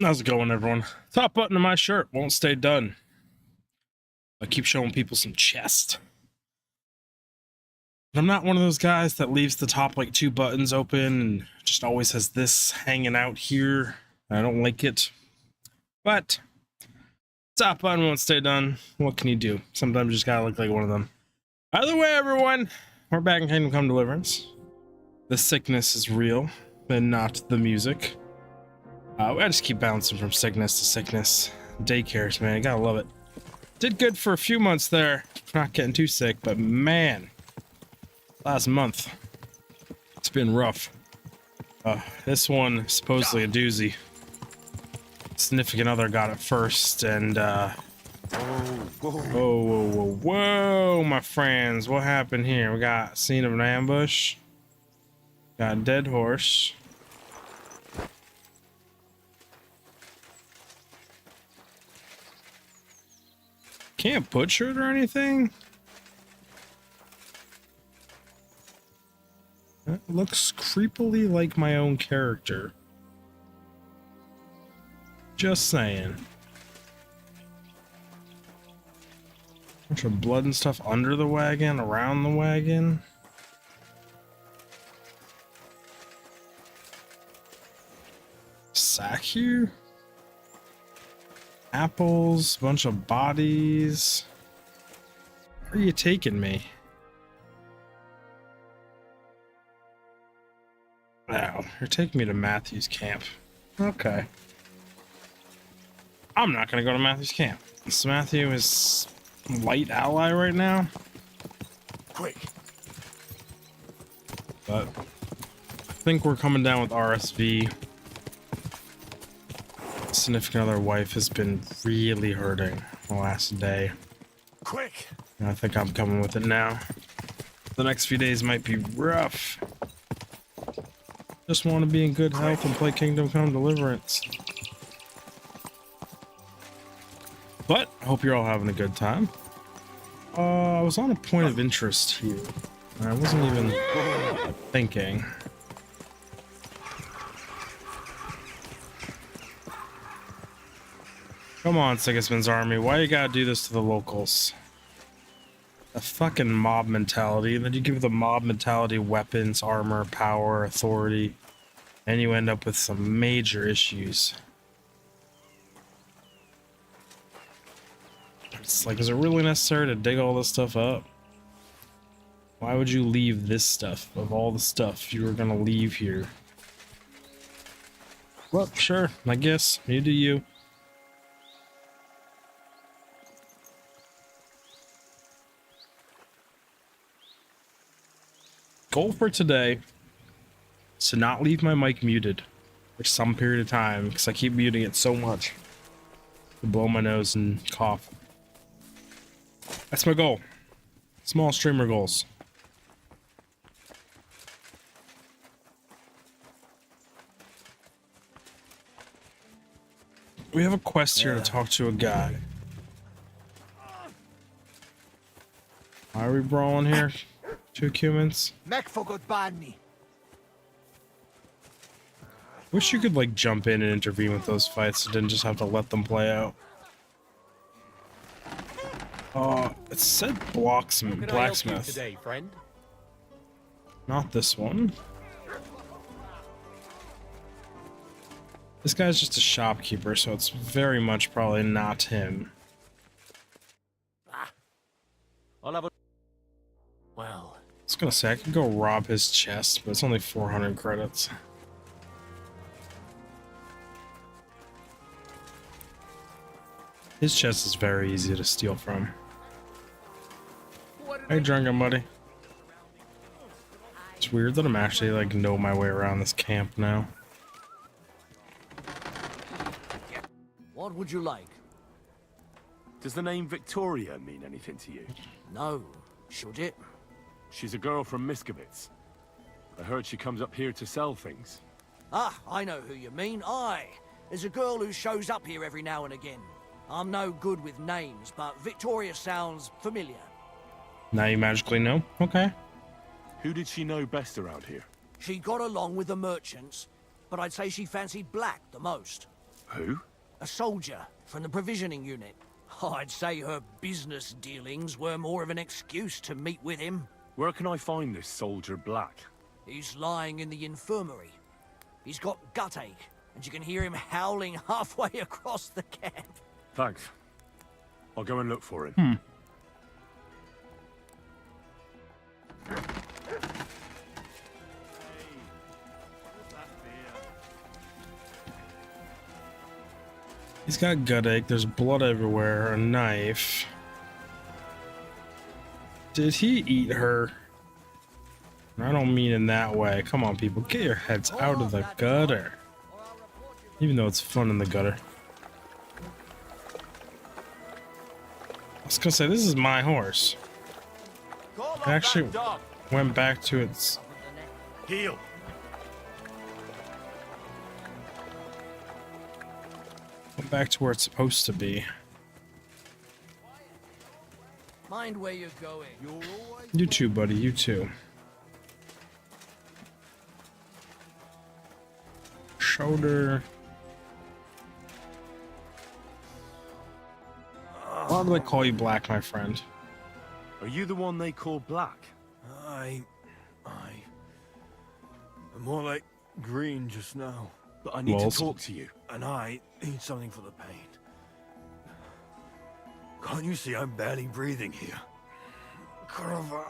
How's it going, everyone? Top button of my shirt won't stay done. I keep showing people some chest. And I'm not one of those guys that leaves the top like 2 buttons open and just always has this hanging out here. I don't like it. But top button won't stay done. What can you do? Sometimes you just gotta look like one of them. Either way, everyone, we're back in Kingdom Come Deliverance. The sickness is real and not the music. I just keep bouncing from sickness to sickness. Daycares, man, you gotta love it. Did good for a few months there, not getting too sick, but man, last month, it's been rough. This one, supposedly a doozy. Significant other got it first, and whoa, my friends, what happened here? We got scene of an ambush, got a dead horse. Can't butcher it or anything. That looks creepily like my own character. Just saying. Bunch of blood and stuff under the wagon, around the wagon. Sack here? Apples, bunch of bodies. Where are you taking me? Wow, you're taking me to Matthew's camp. Okay. I'm not gonna go to Matthew's camp. So Matthew is light ally right now. Quick. But I think we're coming down with RSV. Significant other wife has been really hurting the last day. Quick. And I think I'm coming with it now. The next few days might be rough. Just want to be in good health and play Kingdom Come Deliverance. But I hope you're all having a good time. I was on a point of interest here. I wasn't even thinking. Come on, Sigismund's army. Why you gotta do this to the locals? A fucking mob mentality. And then you give the mob mentality weapons, armor, power, authority. And you end up with some major issues. It's like, is it really necessary to dig all this stuff up? Why would you leave this stuff of all the stuff you were gonna leave here? Well, sure, I guess. You do you. Goal for today is to not leave my mic muted for some period of time because I keep muting it so much to blow my nose and cough. That's my goal. Small streamer goals. We have a quest here to talk to a guy. Why are we brawling here? 2 humans. Wish you could like jump in and intervene with those fights and didn't just have to let them play out. It said blacksmith. Today, friend? Not this one. This guy's just a shopkeeper, so it's very much probably not him. I'll have a... Well... I was gonna say, I could go rob his chest, but it's only 400 credits. His chest is very easy to steal from. Hey, drunken buddy. It's weird that I'm actually, like, know my way around this camp now. What would you like? Does the name Victoria mean anything to you? No. Should it? She's a girl from Miskovitz. I heard she comes up here to sell things. Ah, I know who you mean. Aye. There's a girl who shows up here every now and again. I'm no good with names, but Victoria sounds familiar. Now you magically know? Okay. Who did she know best around here? She got along with the merchants, but I'd say she fancied black the most. Who? A soldier from the provisioning unit. I'd say her business dealings were more of an excuse to meet with him. Where can I find this soldier Black? He's lying in the infirmary. He's got gut ache, and you can hear him howling halfway across the camp. Thanks. I'll go and look for him. He's got gut ache. There's blood everywhere. A knife. Did he eat her? I don't mean in that way. Come on, people. Get your heads out of the gutter. Even though it's fun in the gutter. I was gonna say, this is my horse. I actually went back to its... Heel. Went back to where it's supposed to be. Mind where you're going. You too, buddy. You too. Shoulder. Why do they call you Black, my friend? Are you the one they call Black? I'm more like green just now. But I need Well, to talk to you. And I need something for the pain. Can't you see I'm barely breathing here? Carva,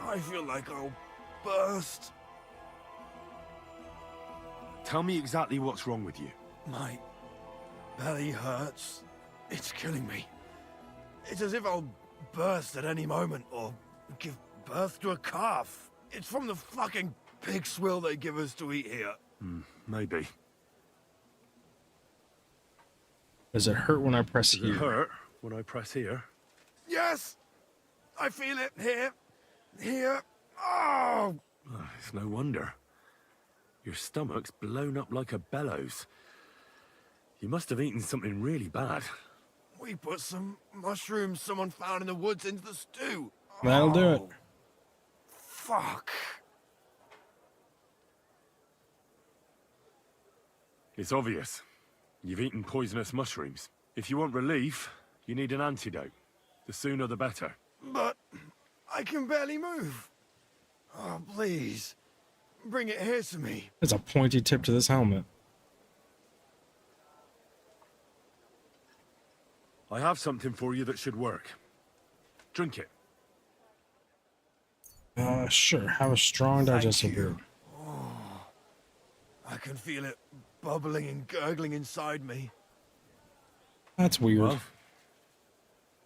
I feel like I'll burst. Tell me exactly what's wrong with you. My belly hurts. It's killing me. It's as if I'll burst at any moment or give birth to a calf. It's from the fucking pig swill they give us to eat here. Maybe. Does it hurt when I press Does it here? hurt when I press here? Yes! I feel it here. Here. Oh! It's no wonder. Your stomach's blown up like a bellows. You must have eaten something really bad. We put some mushrooms someone found in the woods into the stew. That'll do it. Fuck. It's obvious. You've eaten poisonous mushrooms. If you want relief, you need an antidote. The sooner the better. But I can barely move. Oh, please. Bring it here to me. There's a pointy tip to this helmet. I have something for you that should work. Drink it. Sure. Have a strong digestive you. route. I can feel it bubbling and gurgling inside me. That's weird. Well,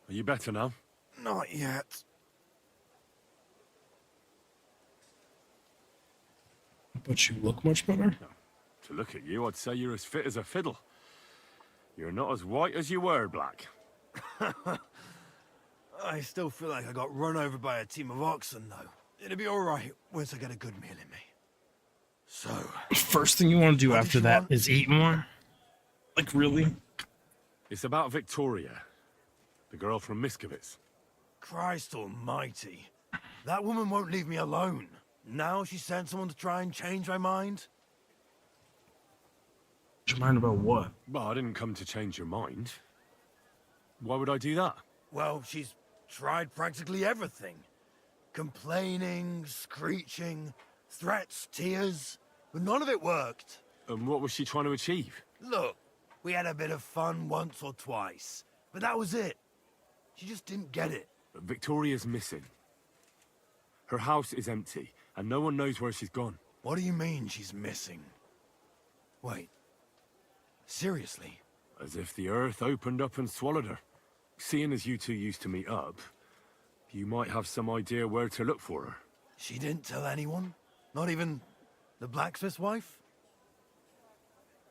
are you better now? Not yet. But you look much better. To look at you, I'd say you're as fit as a fiddle. You're not as white as you were, Black. I still feel like I got run over by a team of oxen, though. It'll be alright once I get a good meal in me. So, First thing you want to do What after did you that want? is eat more? Like, really? It's about Victoria, the girl from Miskovitz. Christ almighty. That woman won't leave me alone. Now she sent someone to try and change my mind? Your mind about what? Well, I didn't come to change your mind. Why would I do that? Well, she's tried practically everything. Complaining, screeching, threats, tears, but none of it worked. And what was she trying to achieve? Look, we had a bit of fun once or twice, but that was it. She just didn't get it. Victoria's missing. Her house is empty, and no one knows where she's gone. What do you mean she's missing? Wait. Seriously? As if the earth opened up and swallowed her. Seeing as you two used to meet up, you might have some idea where to look for her. She didn't tell anyone? Not even the blacksmith's wife?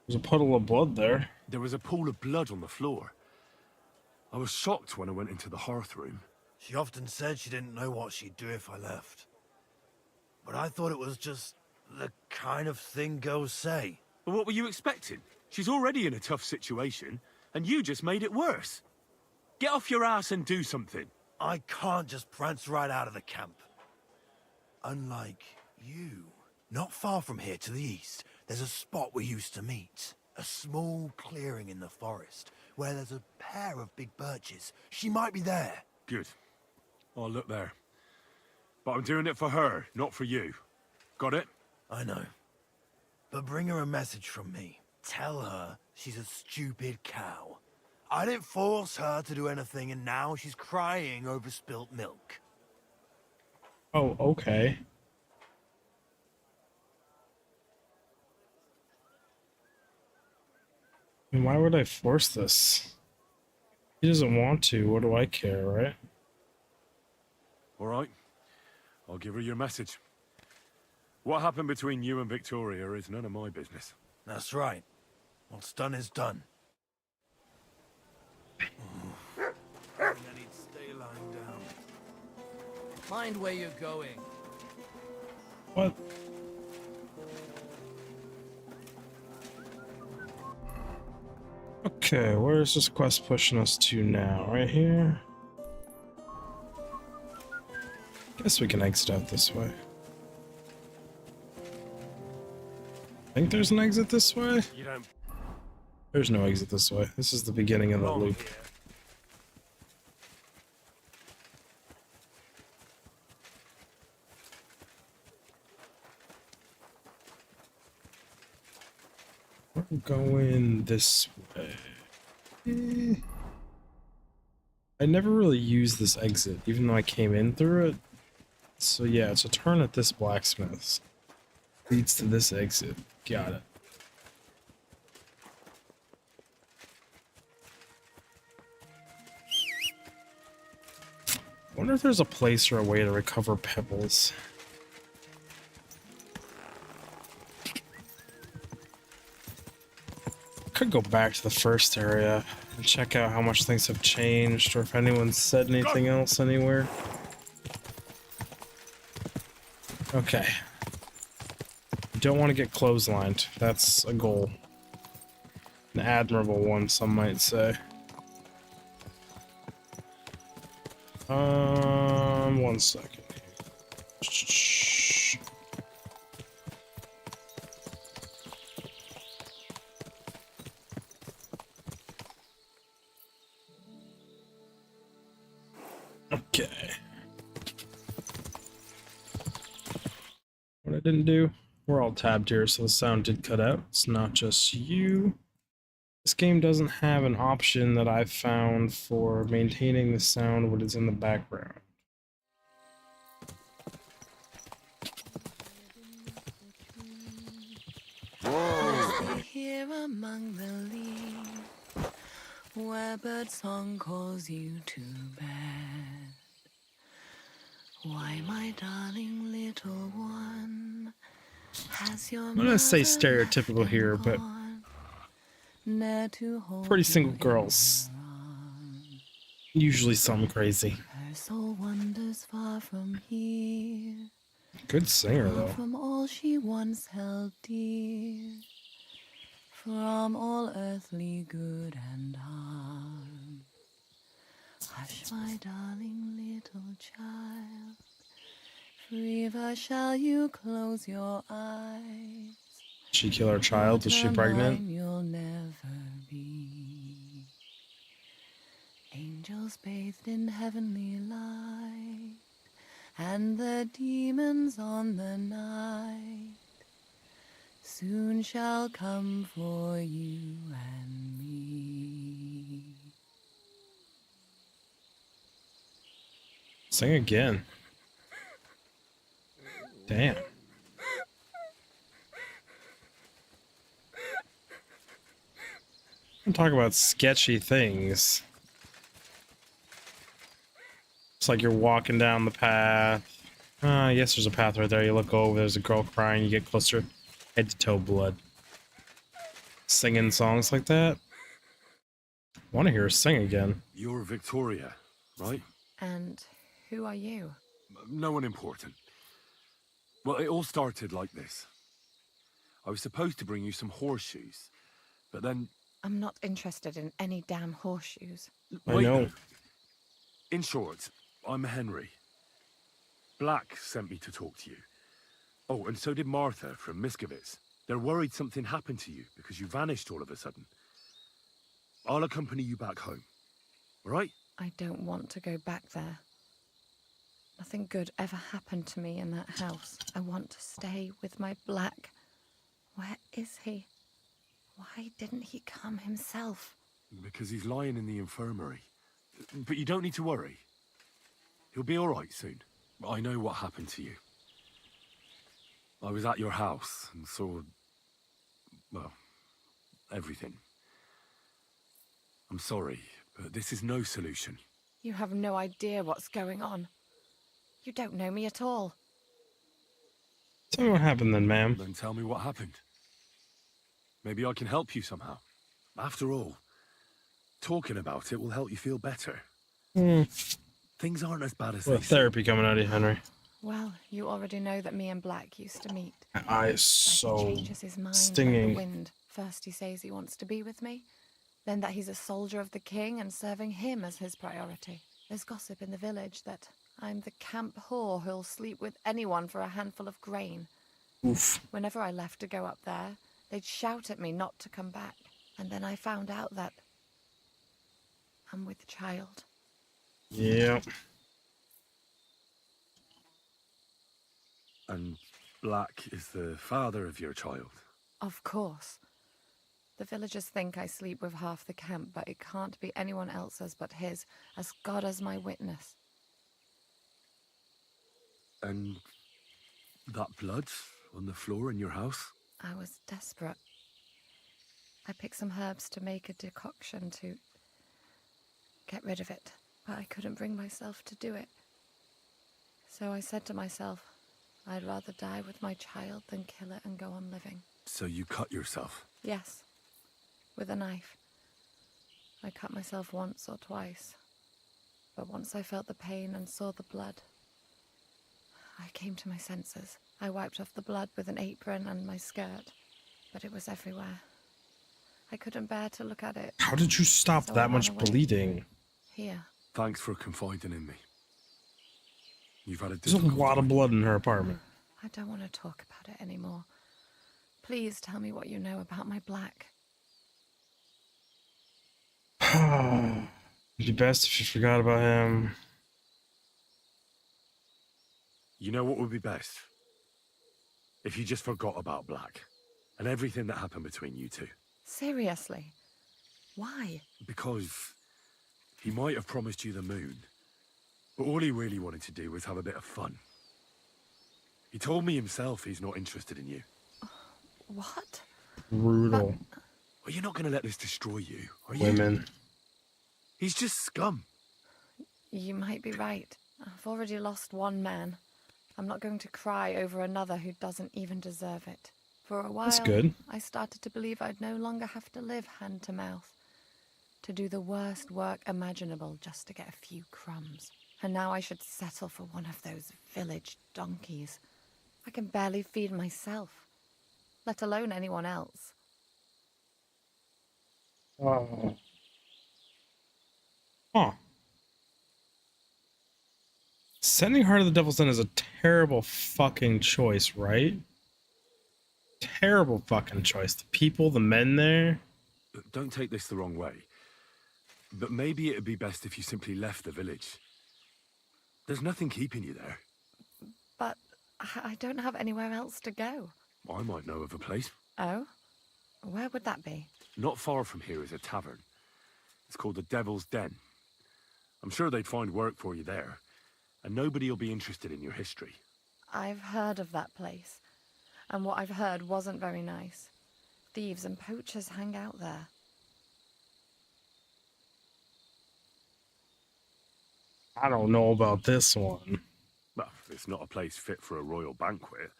There's a puddle of blood there. There was a pool of blood on the floor. I was shocked when I went into the hearth room. She often said she didn't know what she'd do if I left. But I thought it was just the kind of thing girls say. But what were you expecting? She's already in a tough situation, and you just made it worse. Get off your ass and do something. I can't just prance right out of the camp. Unlike you. Not far from here to the east, there's a spot we used to meet. A small clearing in the forest where there's a pair of big birches. She might be there. Good. I'll look there. But I'm doing it for her, not for you. Got it? I know. But bring her a message from me. Tell her she's a stupid cow. I didn't force her to do anything, and now she's crying over spilt milk. Oh, okay. And why would I force this? He doesn't want to. What do I care, right? All right. I'll give her your message. What happened between you and Victoria is none of my business. That's right. What's done is done. I think I need to stay lying down. Mind where you're going. What? Okay, where is this quest pushing us to now? Right here? Guess we can exit out this way. Think there's an exit this way? You don't There's no exit this way. This is the beginning of the belong loop. here. We're going this way. I never really used this exit, even though I came in through it. So yeah, it's a turn at this blacksmith's. Leads to this exit. Got it. Wonder if there's a place or a way to recover pebbles. Could go back to the first area and check out how much things have changed, or if anyone's said anything else anywhere. Okay. Don't want to get clotheslined. That's a goal. An admirable one, some might say. One second. Shh. Okay. What I didn't do, we're all tabbed here, so the sound did cut out. It's not just you. This game doesn't have an option that I've found for maintaining the sound when it's in the background. Here among the leaves, where bird song calls you to bed. Why, my darling little one, has your I'm gonna say stereotypical here, but pretty single girls. Usually some crazy. Her soul wanders far from here, Good singer though. from all she once held dear, from all earthly good and harm. Hush, my darling little child, forever shall you close your eyes. She kill her child? Was she pregnant? You'll never be. Angels bathed in heavenly light, and the demons on the night soon shall come for you and me. Sing again. Damn. I'm talking about sketchy things. It's like you're walking down the path. Yes, there's a path right there. You look over, there's a girl crying, you get closer, head to toe blood. Singing songs like that. Want to hear her sing again. You're Victoria, right? And who are you? No one important. Well, it all started like this. I was supposed to bring you some horseshoes, but then... I'm not interested in any damn horseshoes. I know. though. In short, I'm Henry. Black sent me to talk to you. Oh, and so did Martha from Miskovitz. They're worried something happened to you because you vanished all of a sudden. I'll accompany you back home, all right? I don't want to go back there. Nothing good ever happened to me in that house. I want to stay with my Black. Where is he? Why didn't he come himself? Because he's lying in the infirmary. But you don't need to worry. He'll be all right soon. I know what happened to you. I was at your house and saw, well, everything. I'm sorry, but this is no solution. You have no idea what's going on. You don't know me at all. Tell me what happened then, ma'am. Then tell me what happened. Maybe I can help you somehow. After all, talking about it will help you feel better. Things aren't as bad as What they seem. therapy coming out of you, Henry? Well, you already know that me and Black used to meet. My eye is But so he changes his mind like stinging. the wind. First he says he wants to be with me, then that he's a soldier of the king and serving him as his priority. There's gossip in the village that I'm the camp whore who'll sleep with anyone for a handful of grain. Oof. Whenever I left to go up there, they'd shout at me not to come back. And then I found out that I'm with child. Yeah. And Black is the father of your child. Of course. The villagers think I sleep with half the camp, but it can't be anyone else's but his, as God is my witness. And that blood on the floor in your house? I was desperate. I picked some herbs to make a decoction to get rid of it, but I couldn't bring myself to do it. So I said to myself, I'd rather die with my child than kill it and go on living. So you cut yourself? Yes, with a knife. I cut myself once or twice, but once I felt the pain and saw the blood, I came to my senses. I wiped off the blood with an apron and my skirt, but it was everywhere. I couldn't bear to look at it. How did you stop So I that ran much away. bleeding? Here. Thanks for confiding in me. You've had a There's a difficult lot of time. blood in her apartment. I don't want to talk about it anymore. Please tell me what you know about my Black. It'd be best if you forgot about him. You know what would be best? If you just forgot about Black and everything that happened between you two. Seriously? Why? Because he might have promised you the moon, but all he really wanted to do was have a bit of fun. He told me himself he's not interested in you. What? Brutal. Well, you're not going to let this destroy you, are you? Women. He's just scum. You might be right. I've already lost one man. I'm not going to cry over another who doesn't even deserve it. For a while, That's good. I started to believe I'd no longer have to live hand to mouth, to do the worst work imaginable just to get a few crumbs. And now I should settle for one of those village donkeys. I can barely feed myself, let alone anyone else. Oh. Huh. Sending her to the Devil's Den is a terrible fucking choice, right? Terrible fucking choice. The people, the men there. Don't take this the wrong way, but maybe it'd be best if you simply left the village. There's nothing keeping you there. But I don't have anywhere else to go. I might know of a place. Oh? Where would that be? Not far from here is a tavern. It's called the Devil's Den. I'm sure they'd find work for you there, and nobody will be interested in your history. I've heard of that place, and what I've heard wasn't very nice. Thieves and poachers hang out there. I don't know about this one. Well, it's not a place fit for a royal banquet,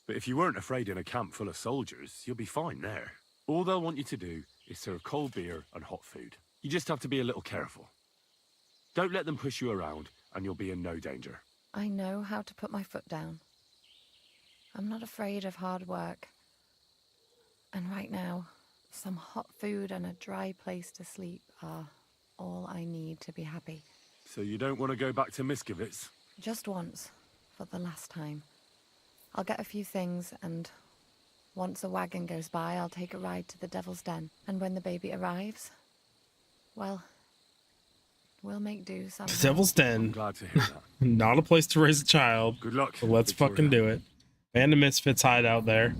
but if you weren't afraid in a camp full of soldiers, you'll be fine there. All they'll want you to do is serve cold beer and hot food. You just have to be a little careful. Don't let them push you around, and you'll be in no danger. I know how to put my foot down. I'm not afraid of hard work. And right now, some hot food and a dry place to sleep are all I need to be happy. So you don't want to go back to Miskovitz? Just once, for the last time. I'll get a few things and Once a wagon goes by, I'll take a ride to the Devil's Den. And when the baby arrives, well, we'll make do somehow. The Devil's I'm Den. glad to hear that. Not a place to raise a child. Good luck. So let's Victoria. fucking do it. And the Misfits hide out there.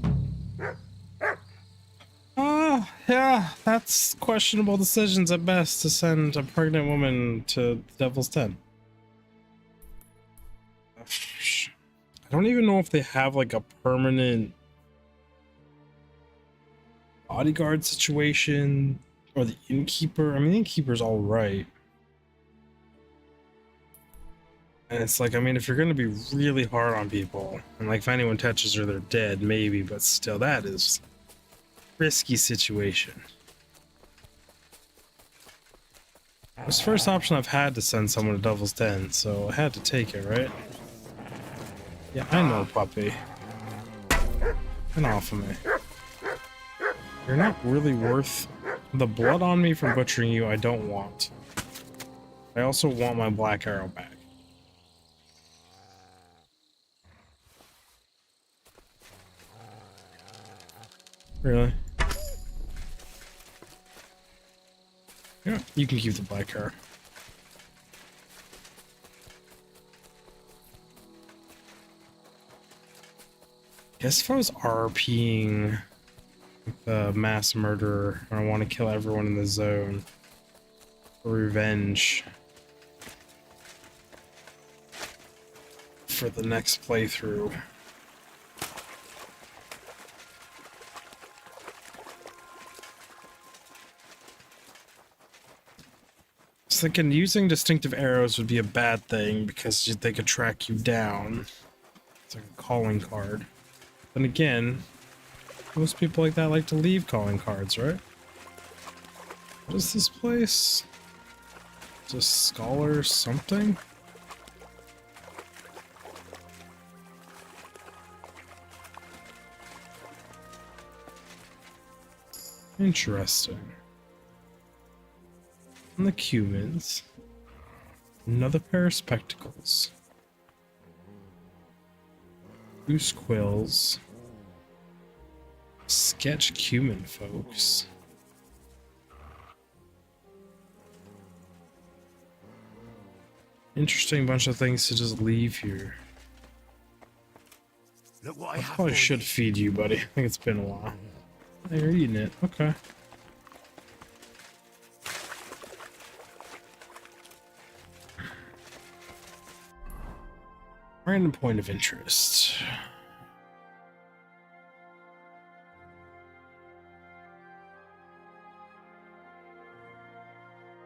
Yeah, that's questionable decisions at best to send a pregnant woman to the Devil's Den. I don't even know if they have like a permanent bodyguard situation or the innkeeper. I mean, the innkeeper's all right. And it's like, I mean, if you're going to be really hard on people, and like if anyone touches her, they're dead, maybe, but still, that is a risky situation. It's the first option I've had to send someone to Devil's Den, so I had to take it, right? Yeah, I know, puppy. Get off of me. You're not really worth the blood on me from butchering you. I don't want. I also want my black arrow back. Really? Yeah, you can keep the black arrow. Guess if I was RPing the mass murderer and I want to kill everyone in the zone for revenge for the next playthrough. I was thinking using distinctive arrows would be a bad thing because they could track you down. It's like a calling card. Then again, most people like that like to leave calling cards, right? What is this place? Just scholar something? Interesting. And the cumins. Another pair of spectacles. Goose quills. Sketch cumin, folks. Interesting bunch of things to just leave here. Look what I I have probably for should you. feed you, buddy. I think it's been a while. Oh, you're eating it. Okay. Random point of interest.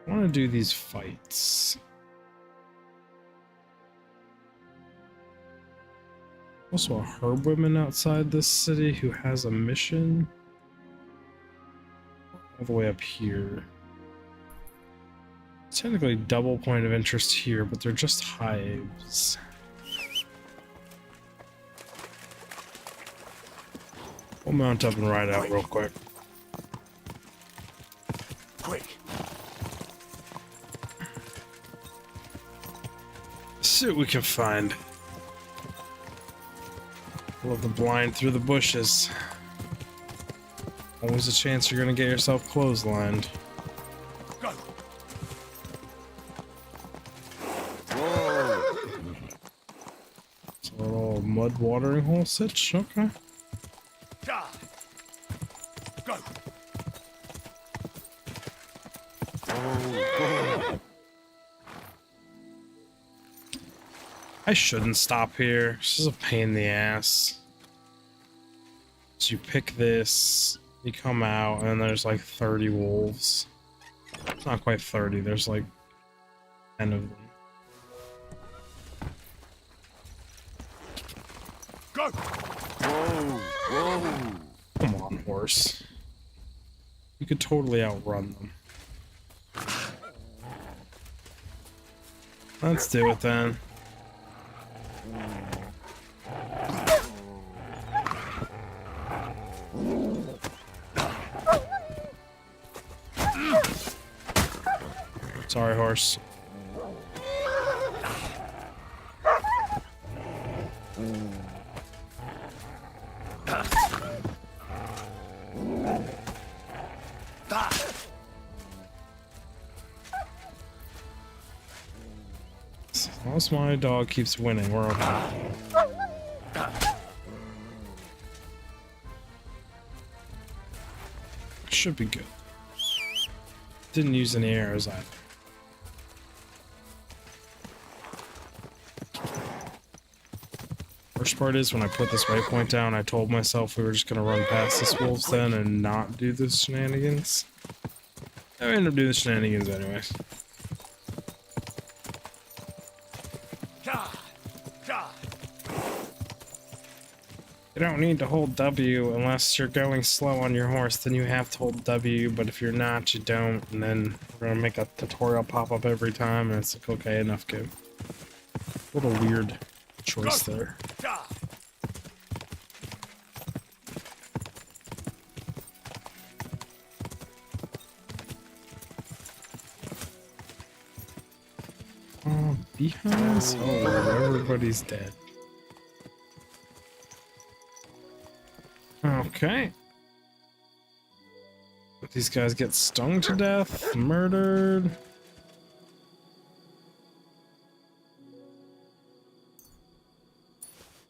I want to do these fights. Also a herbwoman outside this city who has a mission. All the way up here. Technically double point of interest here, but they're just hives. We'll mount up and ride out real quick. Quick. See what we can find. Love the blind through the bushes. Always a chance you're gonna get yourself clotheslined. Go. It's a little mud watering hole sitch. Okay. Ja. Go. I shouldn't stop here. This is a pain in the ass. So you pick this, you come out, and then there's like 30 wolves. It's not quite 30, there's like 10 of them. Go. Come on, horse. You could totally outrun them. Let's do it then. Sorry, horse. as my dog keeps winning, we're okay. Should be good. Didn't use any arrows either. Worst part is when I put this waypoint down, I told myself we were just gonna run past this wolves then and not do the shenanigans. I ended up doing the shenanigans anyways. You don't need to hold W unless you're going slow on your horse, then you have to hold W, but if you're not, you don't, and then we're gonna make a tutorial pop up every time, and it's like, okay, enough game. A little weird choice there. Oh, behinds? Oh, everybody's dead. Okay. These guys get stung to death, murdered.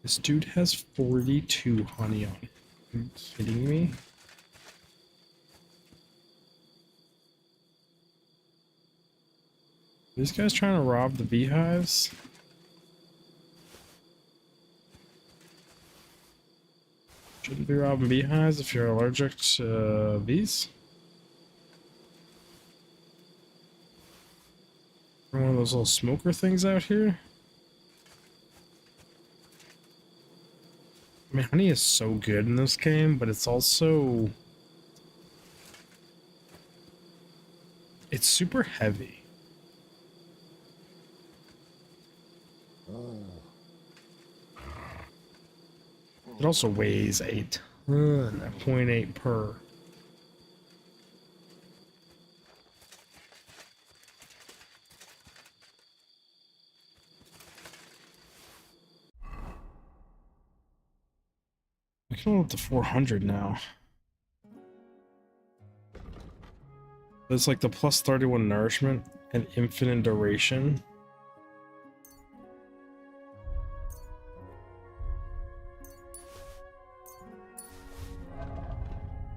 This dude has 42 honey on him. Are you kidding me? Are these guys trying to rob the beehives? Shouldn't be robbing beehives if you're allergic to bees. One of those little smoker things out here. I mean, honey is so good in this game, but it's also... it's super heavy. It also weighs 0.8 per. I can go up to 400 now. It's like the plus 31 nourishment and infinite duration.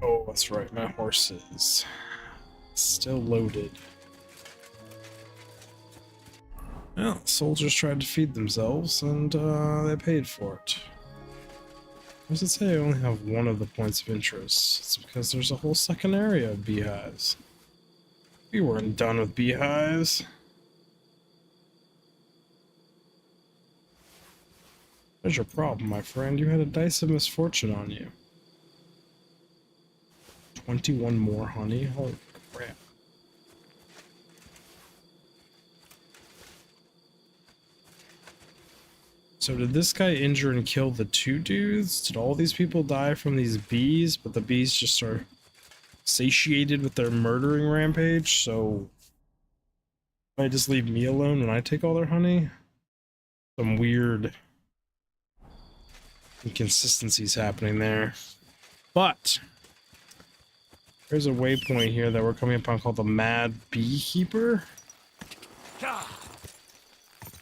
Oh, that's right, my horse is still loaded. Well, soldiers tried to feed themselves, and they paid for it. Why does it say I only have one of the points of interest? It's because there's a whole second area of beehives. We weren't done with beehives. There's your problem, my friend. You had a dice of misfortune on you. 21 more honey? Holy crap. So did this guy injure and kill the two dudes? Did all these people die from these bees, but the bees just are satiated with their murdering rampage, so I just leave me alone when I take all their honey? Some weird inconsistencies happening there. But there's a waypoint here that we're coming upon called the Mad Beekeeper.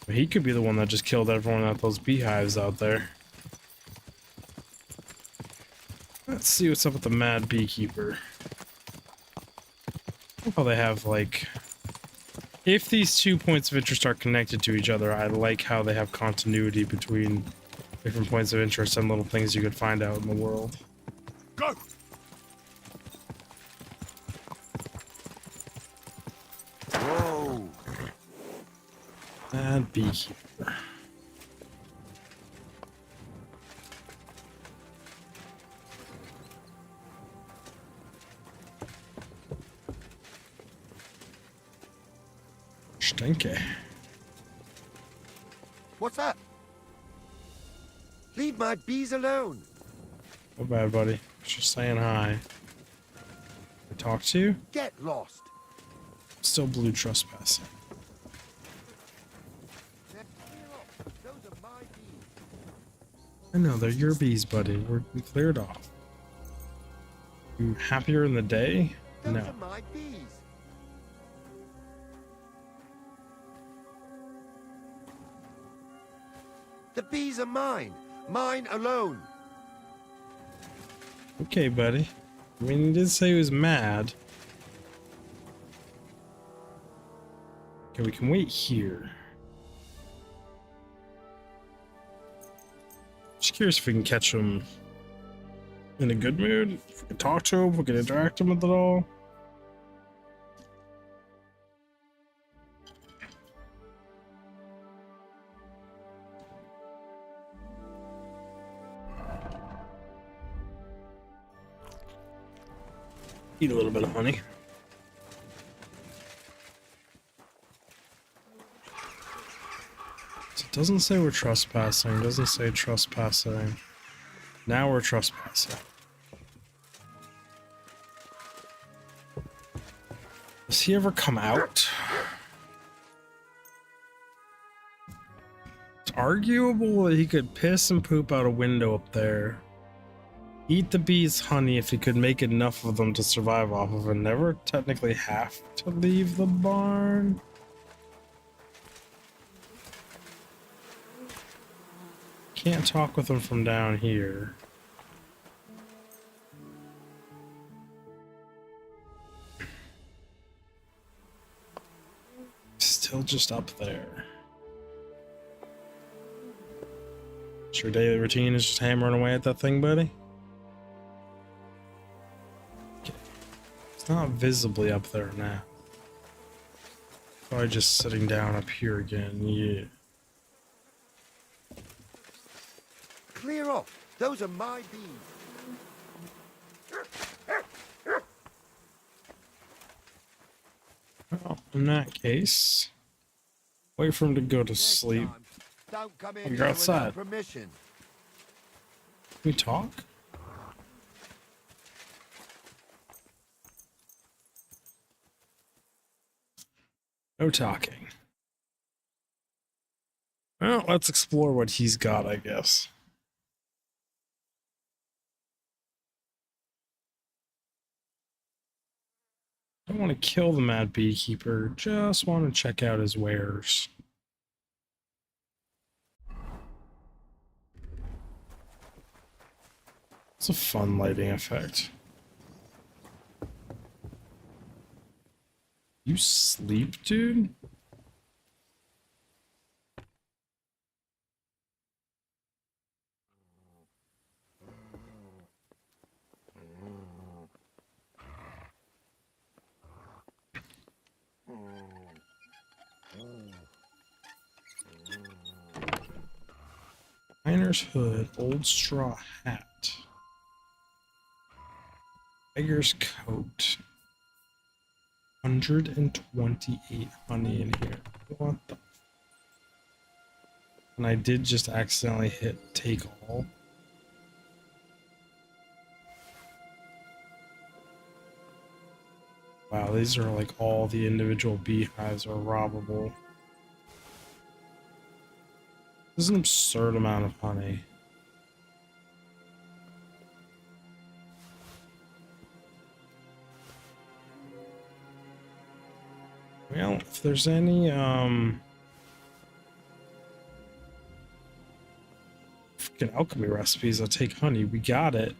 He could be the one that just killed everyone at those beehives out there. Let's see what's up with the Mad Beekeeper. I love how they have, like... if these 2 points of interest are connected to each other, I like how they have continuity between different points of interest and little things you could find out in the world. Go! Whoa! Mad Beekeeper. Stinky. What's that? Leave my bees alone. Oh, bad, buddy. Just saying hi. I talk to you? Get lost. Still blue trespassing. Those are my bees. I know, they're your bees, buddy. We cleared off. You happier in the day? Those No. are my bees. The bees are mine. Mine alone. Okay, buddy. I mean, he did say he was mad. Okay, we can wait here. Just curious if we can catch him in a good mood. If we can talk to him, if we can interact him with it all. Eat a little bit of honey. So it doesn't say we're trespassing. It doesn't say trespassing. Now we're trespassing. Does he ever come out? It's arguable that he could piss and poop out a window up there. Eat the bees' honey if he could make enough of them to survive off of and never technically have to leave the barn. Can't talk with him from down here. Still just up there. Your daily routine is just hammering away at that thing, buddy? Okay. It's not visibly up there now. Probably just sitting down up here again, yeah. Clear off. Those are my bees. Well, in that case, wait for him to go to sleep. Next time, don't come in You're here outside. without permission. Can we talk? No talking. Well, let's explore what he's got, I guess. Don't want to kill the mad beekeeper, just want to check out his wares. It's a fun lighting effect. You sleep, dude? Miner's hood, old straw hat. Beggar's coat. 128 honey in here. What the? And I did just accidentally hit take all. Wow, these are like all the individual beehives are robbable. This is an absurd amount of honey. Well, if there's any freaking alchemy recipes, I'll take honey. We got it.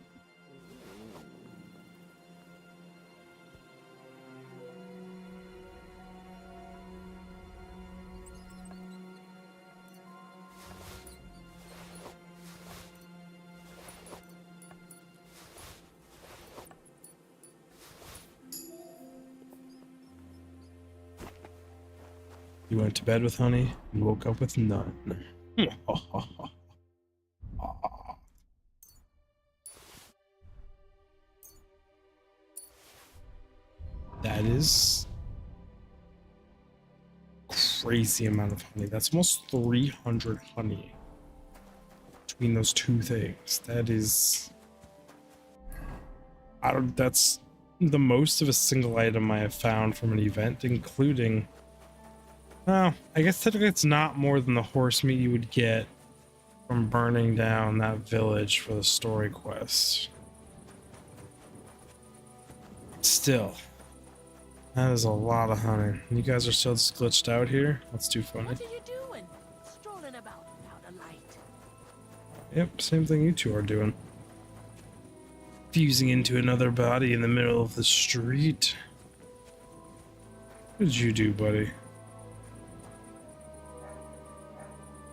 You went to bed with honey and woke up with none. That is crazy amount of honey. That's almost 300 honey between those two things. That is, that's the most of a single item I have found from an event, including, well, I guess technically it's not more than the horse meat you would get from burning down that village for the story quest. Still, that is a lot of honey. You guys are still glitched out here? That's too funny. What are you doing? Strolling about without a light. Yep, same thing you two are doing. Fusing into another body in the middle of the street. What did you do, buddy?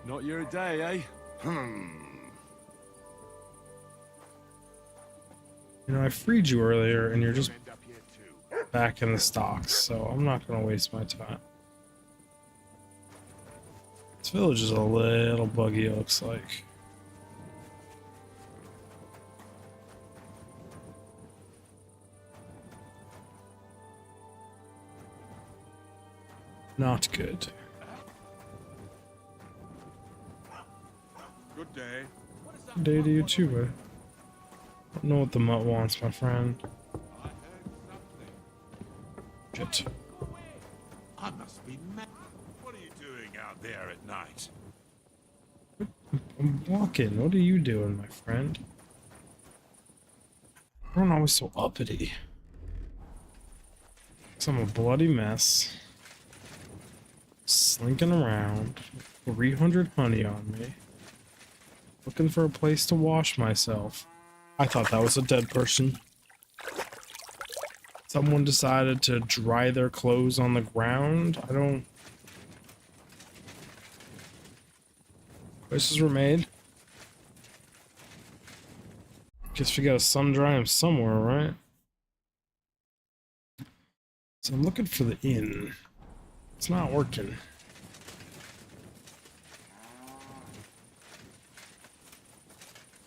Not your day, eh? You know, I freed you earlier, and you're just End up here too. back in the stocks, so I'm not gonna waste my time. This village is a little buggy, it looks like. Not good. Good day. Good day to you too, bud. Don't know what the mutt wants, my friend. I heard something. Shit. I must be mad. What are you doing out there at night? I'm walking. What are you doing, my friend? I'm always so uppity. 'Cause I'm a bloody mess. Slinking around. 300 honey on me. Looking for a place to wash myself. I thought that was a dead person. Someone decided to dry their clothes on the ground. I don't... Places were made. Guess we gotta sun dry them somewhere, right? So I'm looking for the inn. It's not working.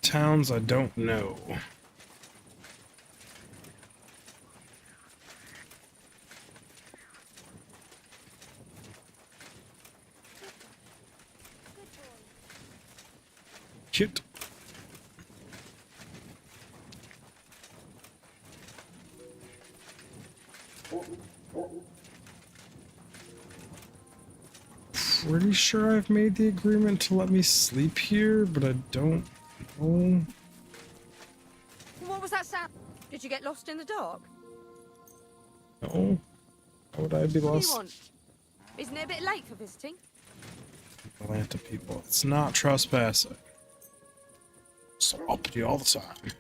Towns I don't know. Cute. Pretty sure I've made the agreement to let me sleep here, but I don't know. What was that sound? Did you get lost in the dark? No. Why would I be What do you lost? want? Isn't it a bit late for visiting? Atlanta people. It's not trespassing. So uppity all the time.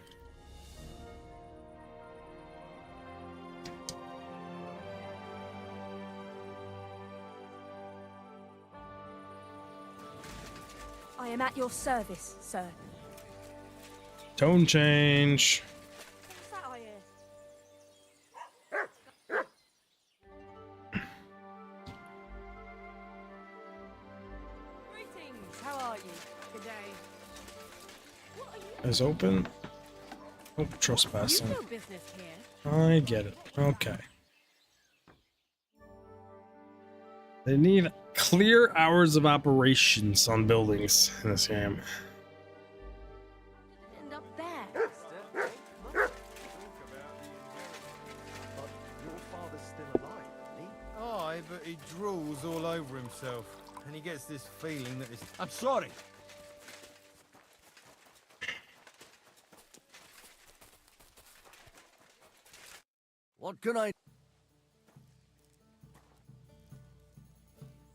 I am at your service, sir. Tone change. What's that I hear? Greetings, how are you? Good day. What are you? Is open. Oh, You trespassing. no business here. I get it. Okay. They need clear hours of operations on buildings in this game. End up there. Your father's still alive, isn't he? Aye, but he drools all over himself, and he gets this feeling that it's... I'm sorry. What can I...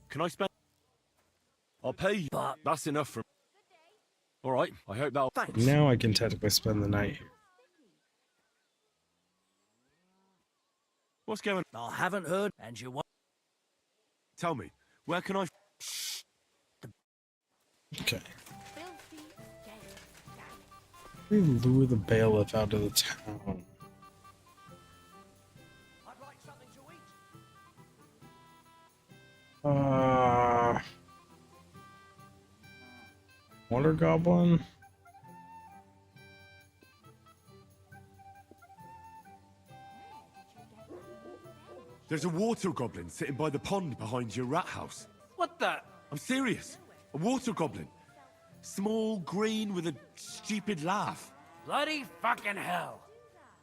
Can I spend? I'll pay you. But That's enough for. All right. I hope that'll. thanks. Now I can technically spend the night here. What's going? I haven't heard, and you won't. Tell me. Where can I? Okay. Filthy gay. We lure the bailiff out of the town. I'd like something to eat. Water goblin? There's a water goblin sitting by the pond behind your rat house. What the? I'm serious. A water goblin. Small, green, with a stupid laugh. Bloody fucking hell.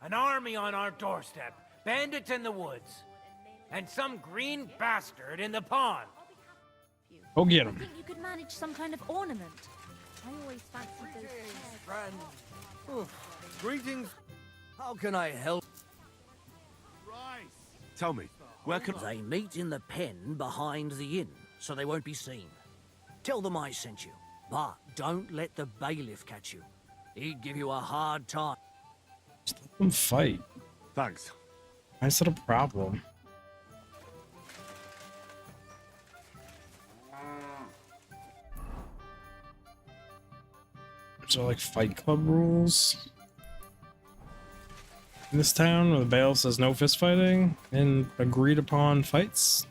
An army on our doorstep, bandits in the woods, and some green bastard in the pond. Go get him. Think you could manage some kind of ornament? I always fancied those chairs. Friend, Greetings. how can I help? Tell me, where can I? They meet in the pen behind the inn, so they won't be seen. Tell them I sent you. But don't let the bailiff catch you. He'd give you a hard time. Just let them fight. Thanks. Why is that a problem? Is there like Fight Club rules in this town where the bailiff says no fist fighting and agreed upon fights?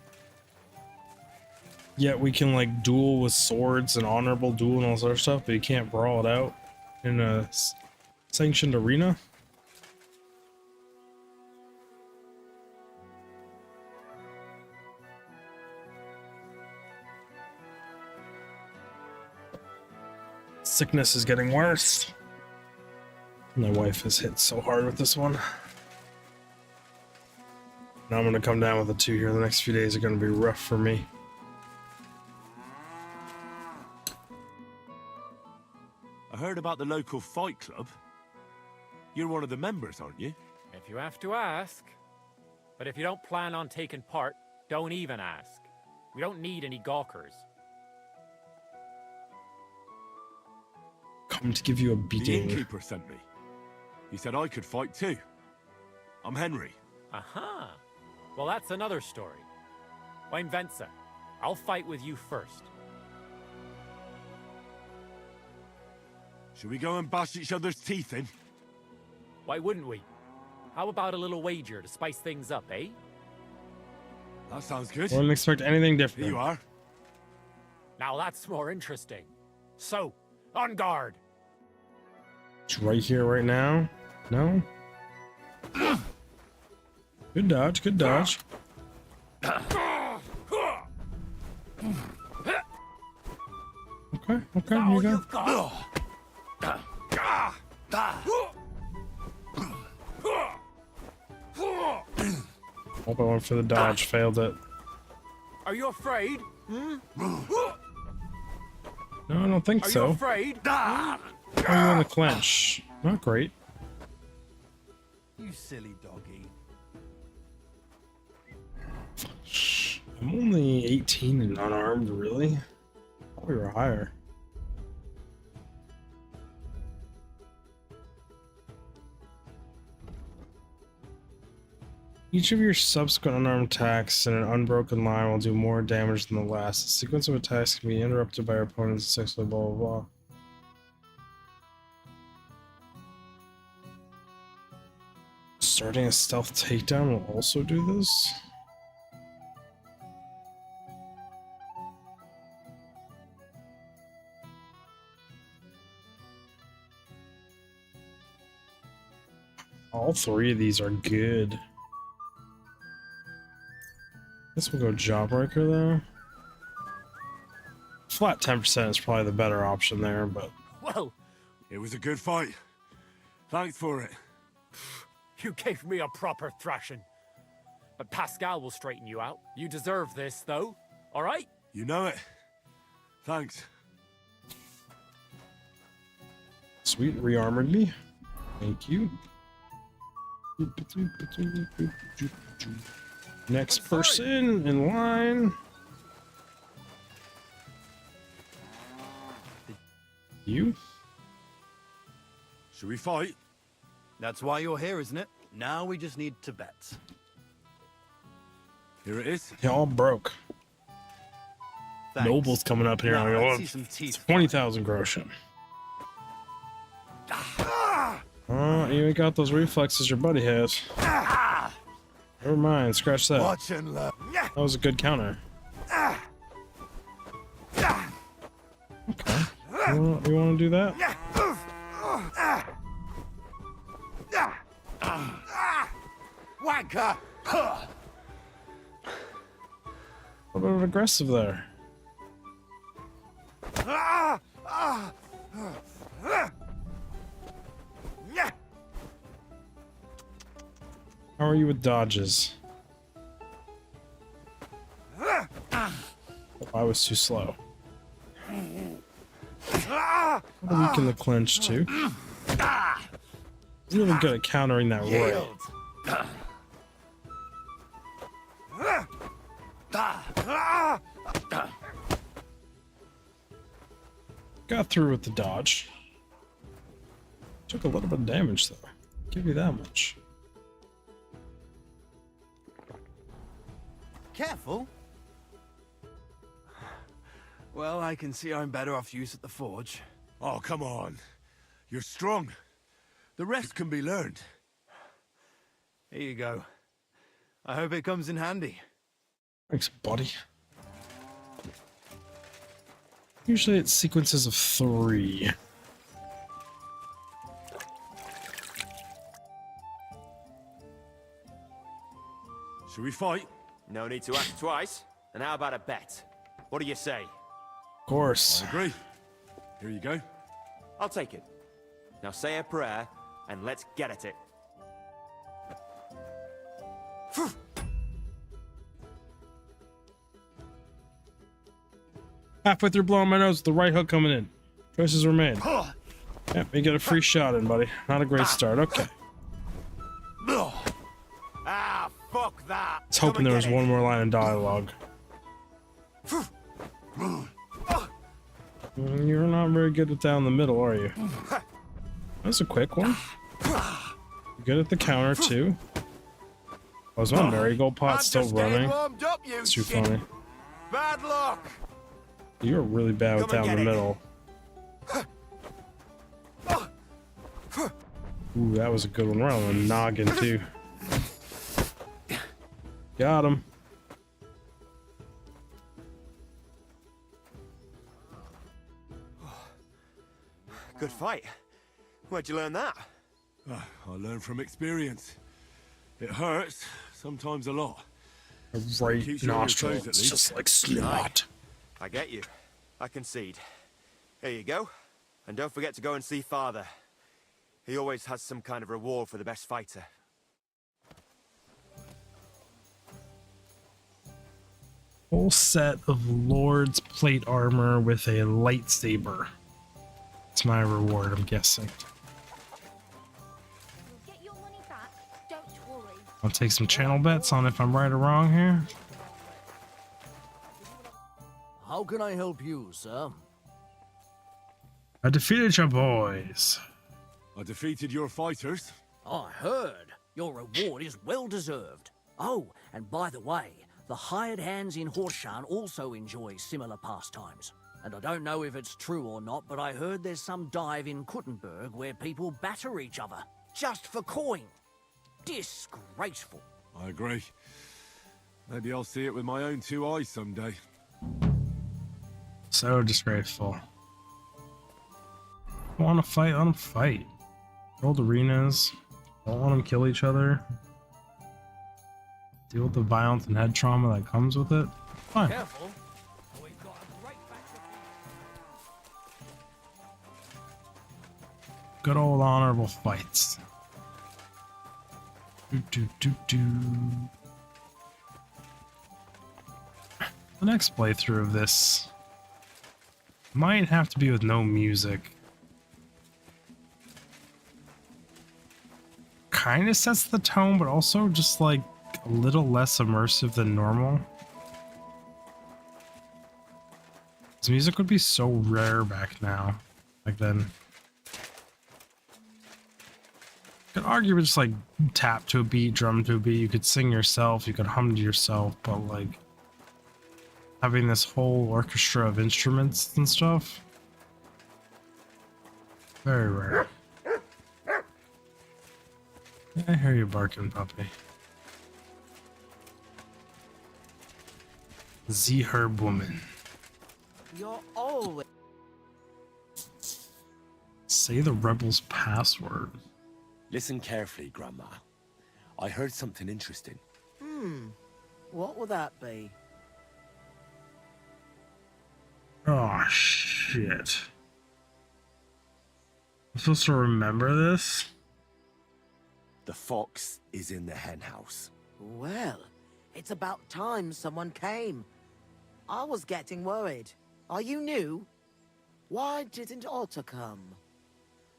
Yet we can like duel with swords and honorable duel and all this other stuff, but you can't brawl it out in a sanctioned arena? Sickness is getting worse. My wife is hit so hard with this one. Now I'm gonna come down with a 2 here. The next few days are gonna be rough for me. I heard about the local fight club. You're one of the members, aren't you? If you have to ask. But if you don't plan on taking part, don't even ask. We don't need any gawkers. Come to give you a The beating. innkeeper sent me. He said I could fight too. I'm Henry. Aha! Well, that's another story. I'm Venza. I'll fight with you first. Should we go and bash each other's teeth in? Why wouldn't we? How about a little wager to spice things up, eh? That sounds good. Wouldn't expect anything different. Here you are. Now that's more interesting. So, on guard! It's right here, right now. No? Good dodge, good dodge. Okay, okay, here you go. Hope I went for the dodge, failed it. Are you afraid? No, I don't think Are so. you afraid? How are you in the clinch? Not great. You silly doggy. I'm only 18 and unarmed, really? I thought we were higher. Each of your subsequent unarmed attacks in an unbroken line will do more damage than the last. The sequence of attacks can be interrupted by your opponents successfully, blah blah blah. Starting a stealth takedown will also do this? All 3 of these are good. This will go Jawbreaker though. Flat 10% is probably the better option there, but Well, It was a good fight. Thanks for it. you gave me a proper thrashing. But Pascal will straighten you out. You deserve this, though. All right? You know it. Thanks. sweet, rearmored me. Thank you. Next person in line. You? Should we fight? That's why you're here, isn't it? Now we just need to bet. Here it is. They all broke. Thanks. Noble's coming up here. Now, I go, let's "Oh, see some teeth." it's 20,000 groschen. Oh, you ain't got those reflexes your buddy has. Never mind, scratch that. Watch and learn. That was a good counter. Okay. You want to do that? Wanker! A little bit aggressive there. How are you with dodges? Oh, I was too slow. Weaken the clinch too. Really good at countering that right. Got through with the dodge. Took a little bit of damage though. Give you that much. Careful. Well, I can see I'm better off use at the forge. Oh, come on. You're strong. The rest can be learned. Here you go. I hope it comes in handy. Thanks, buddy. Usually it's sequences of 3. Should we fight? No need to ask twice. And how about a bet? What do you say? Of course. I agree. Here you go. I'll take it. Now say a prayer, and let's get at it. Halfway through blowing my nose with the right hook coming in. Choices were made. Yep, you get a free shot in, buddy. Not a great start. Okay. Ah, fuck that! I was hoping there was one more line of dialogue. You're not very good at down the middle, are you? That's a quick one. You're good at the counter, too. Oh, is my marigold pot still running? It's too funny. Bad luck! You're really bad with down the middle. Ooh, that was a good one. Right on the noggin, too. Got him. Good fight. Where'd you learn that? I learn from experience. It hurts, sometimes a lot. Right Keeps you on your nostril. toes, at It's least. just like snot. I get you. I concede. Here you go. And don't forget to go and see Father. He always has some kind of reward for the best fighter. Whole set of Lord's plate armor with a lightsaber. It's my reward, I'm guessing. You'll get your money back. Don't worry. I'll take some channel bets on if I'm right or wrong here. How can I help you, sir? I defeated your boys. I defeated your fighters. I heard. Your reward is well deserved. Oh, and by the way, the hired hands in Horseshan also enjoy similar pastimes. And I don't know if it's true or not, but I heard there's some dive in Kuttenberg where people batter each other. Just for coin. Disgraceful. I agree. Maybe I'll see it with my own 2 eyes someday. So disgraceful. Want to fight? Let them fight. Old arenas. Don't want them kill each other. Deal with the violence and head trauma that comes with it. Fine. Careful. We've got a great battle. Good old honorable fights. Do. The next playthrough of this might have to be with no music. Kind of sets the tone, but also just like a little less immersive than normal. This music would be so rare back now. Back then. You could argue with just like tap to a beat, drum to a beat. You could sing yourself, you could hum to yourself, but like having this whole orchestra of instruments and stuff, very rare. I hear you barking, puppy. The Herb Woman. You're always... Say the rebel's password. Listen carefully, Grandma. I heard something interesting. What will that be? Oh, shit. I'm supposed to remember this? The fox is in the hen house. Well, it's about time someone came. I was getting worried. Are you new? Why didn't Otto come?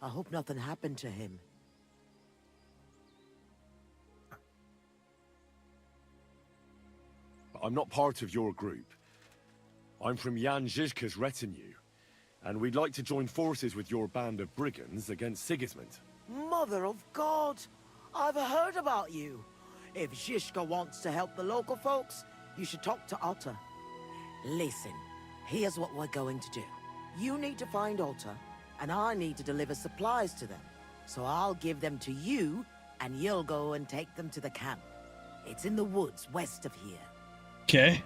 I hope nothing happened to him. I'm not part of your group. I'm from Jan Žižka's retinue, And we'd like to join forces with your band of brigands against Sigismund. Mother of God! I've heard about you. If Zizka wants to help the local folks, you should talk to Otter. Listen, here's what we're going to do. You need to find Otter, and I need to deliver supplies to them. So I'll give them to you, and you'll go and take them to the camp. It's in the woods west of here. Okay.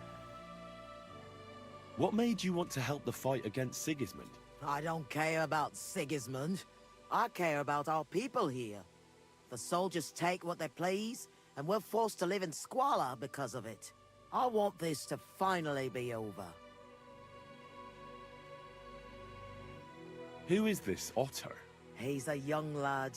What made you want to help the fight against Sigismund? I don't care about Sigismund. I care about our people here. The soldiers take what they please, and we're forced to live in squalor because of it. I want this to finally be over. Who is this Otter? He's a young lad.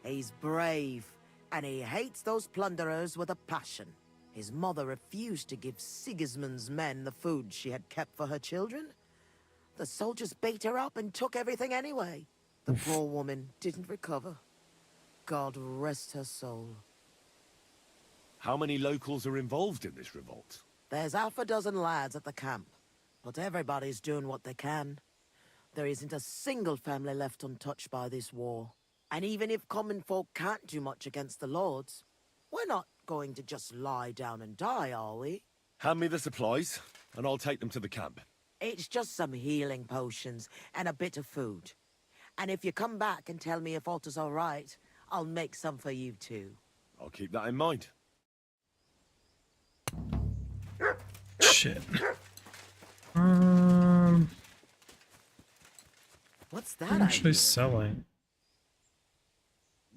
He's brave, and he hates those plunderers with a passion. His mother refused to give Sigismund's men the food she had kept for her children. The soldiers beat her up and took everything anyway. The poor woman didn't recover. God rest her soul. How many locals are involved in this revolt? There's half a dozen lads at the camp, but everybody's doing what they can. There isn't a single family left untouched by this war. And even if common folk can't do much against the lords, we're not going to just lie down and die, are we? Hand me the supplies, and I'll take them to the camp. It's just some healing potions and a bit of food. And if you come back and tell me if Otter's all right, I'll make some for you too. I'll keep that in mind. Shit. What's that? I'm actually selling.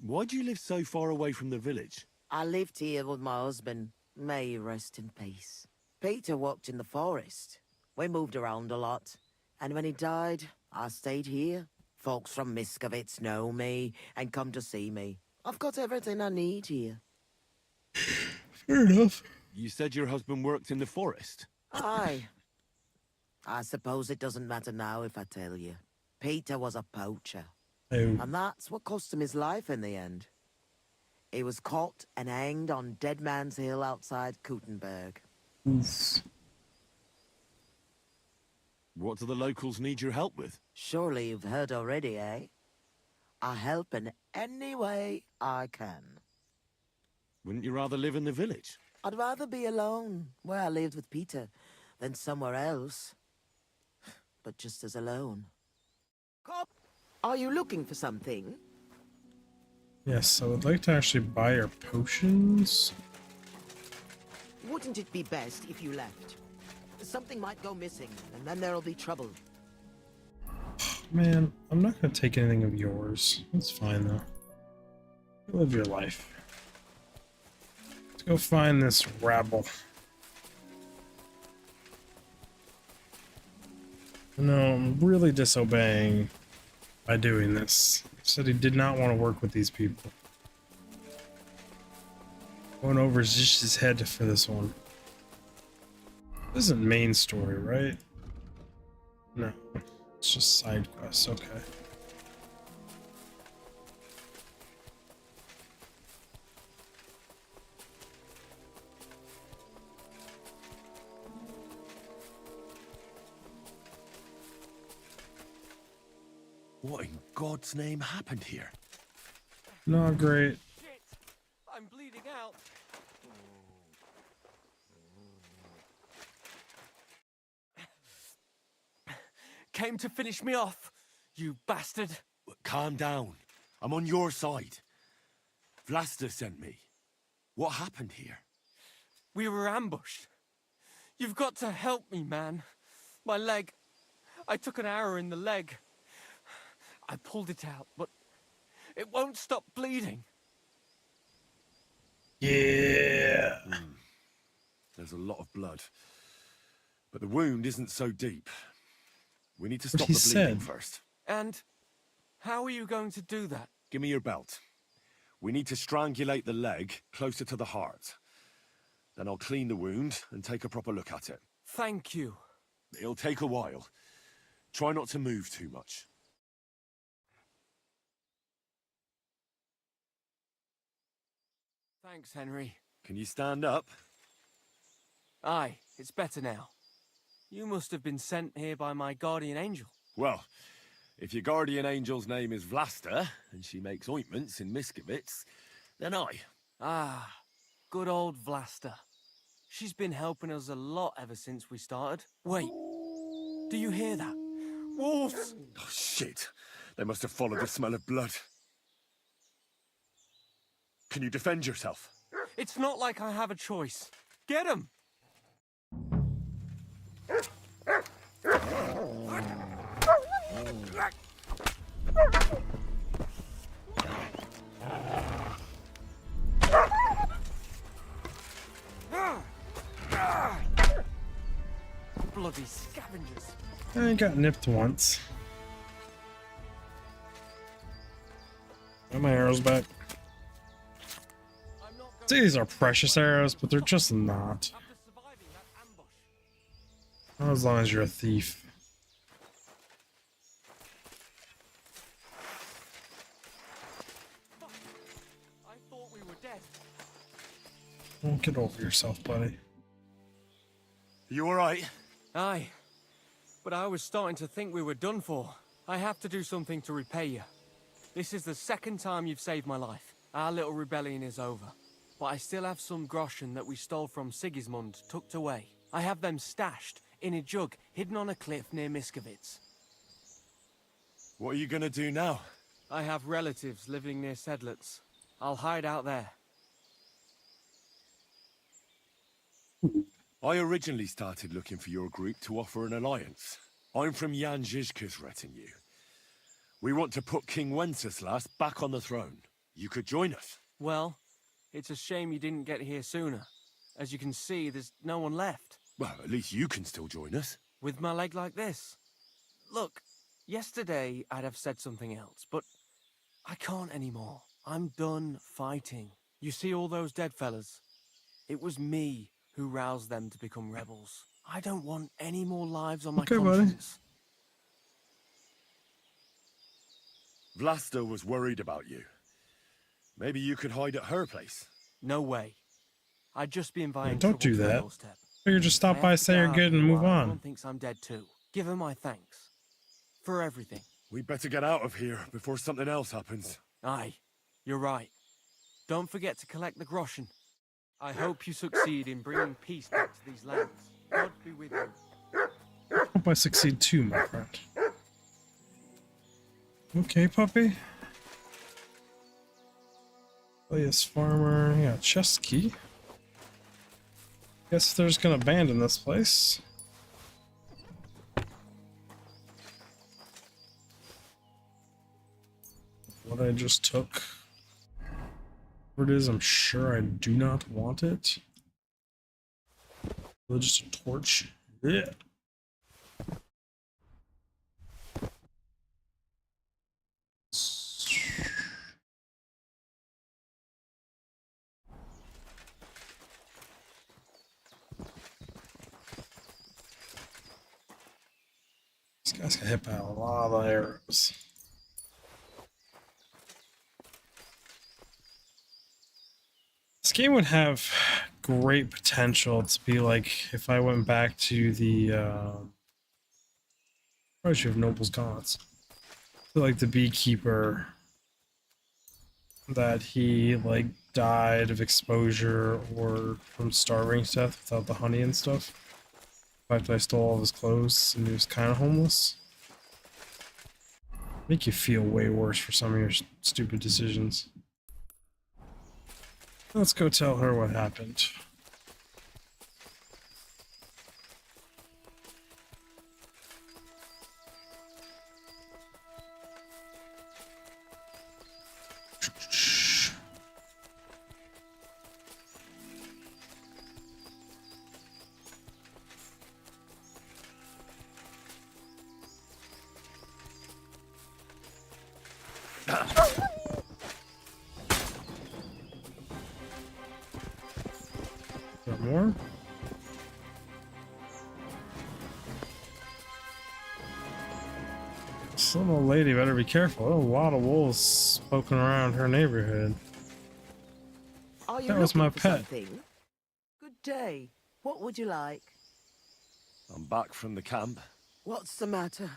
Why do you live so far away from the village? I lived here with my husband. May he rest in peace. Peter worked in the forest. We moved around a lot. And when he died, I stayed here. Folks from Miskovitz know me and come to see me. I've got everything I need here. Fair enough. You said your husband worked in the forest? Aye. I suppose it doesn't matter now if I tell you. Peter was a poacher. Oh. And that's what cost him his life in the end. He was caught and hanged on Dead Man's Hill outside Kuttenberg. Oof. What do the locals need your help with? Surely you've heard already, eh? I help in any way I can. Wouldn't you rather live in the village? I'd rather be alone, where I lived with Peter, than somewhere else. But just as alone. Cop, are you looking for something? Yes, I would like to actually buy your potions. Wouldn't it be best if you left? Something might go missing, and then there'll be trouble. Man, I'm not gonna take anything of yours. That's fine though. Live your life. Let's go find this rabble. No, I'm really disobeying by doing this. He said he did not want to work with these people. Going over Zish's head for this one. This isn't main story, right? No, it's just side quests, okay. What in God's name happened here? Not great. Shit! I'm bleeding out. Came to finish me off, you bastard. Calm down. I'm on your side. Vlasta sent me. What happened here? We were ambushed. You've got to help me, man. My leg. I took an arrow in the leg. I pulled it out, but it won't stop bleeding. Yeah. There's a lot of blood. But the wound isn't so deep. We need to stop he the bleeding said. first. And how are you going to do that? Give me your belt. We need to strangulate the leg closer to the heart. Then I'll clean the wound and take a proper look at it. Thank you. It'll take a while. Try not to move too much. Thanks, Henry. Can you stand up? Aye, it's better now. You must have been sent here by my guardian angel. Well, if your guardian angel's name is Vlasta, and she makes ointments in Miskovitz, then I. Ah, good old Vlasta. She's been helping us a lot ever since we started. Wait, do you hear that? Wolves! Oh, shit. They must have followed the smell of blood. Can you defend yourself? It's not like I have a choice. Get him! Bloody scavengers. I got nipped once. Got my arrows back. See, these are precious arrows, but they're just not. Not as long as you're a thief. I thought we were dead. Don't get over yourself, buddy. You alright? Aye, but I was starting to think we were done for. I have to do something to repay you. This is the second time you've saved my life. Our little rebellion is over, but I still have some groschen that we stole from Sigismund tucked away. I have them stashed in a jug hidden on a cliff near Miskovitz. What are you gonna do now? I have relatives living near Sedlitz. I'll hide out there. I originally started looking for your group to offer an alliance. I'm from Jan Žižka's retinue. We want to put King Wenceslas back on the throne. You could join us. Well, it's a shame you didn't get here sooner. As you can see, there's no one left. Well, at least you can still join us. With my leg like this. Look, yesterday I'd have said something else, but I can't anymore. I'm done fighting. You see all those dead fellas? It was me who roused them to become rebels. I don't want any more lives on my conscience. Vlasta was worried about you. Maybe you could hide at her place. No way. I'd just be inviting Don't do trouble to my that. doorstep. Figure just stop by, say you're good, and move on. Everyone thinks I'm dead too. Give her my thanks. For everything. We better get out of here before something else happens. Aye, you're right. Don't forget to collect the groschen. I hope you succeed in bringing peace back to these lands. God be with you. Hope I succeed too, my friend. Okay, puppy. Elias Farmer, yeah, chest key. Guess they're just gonna abandon this place. What I just took. Whatever it is, I'm sure I do not want it. Just a torch. Yeah. This guy's got hit by a lot of arrows. This game would have great potential to be like if I went back to the probably should have Noble's Gods. So like the beekeeper that he like died of exposure or from starving to death without the honey and stuff. The fact that I stole all of his clothes and he was kind of homeless. Make you feel way worse for some of your stupid decisions. Let's go tell her what happened. More? This little lady better be careful. There are a lot of wolves poking around her neighborhood. Are you That was my looking for pet. something? Good day. What would you like? I'm back from the camp. What's the matter?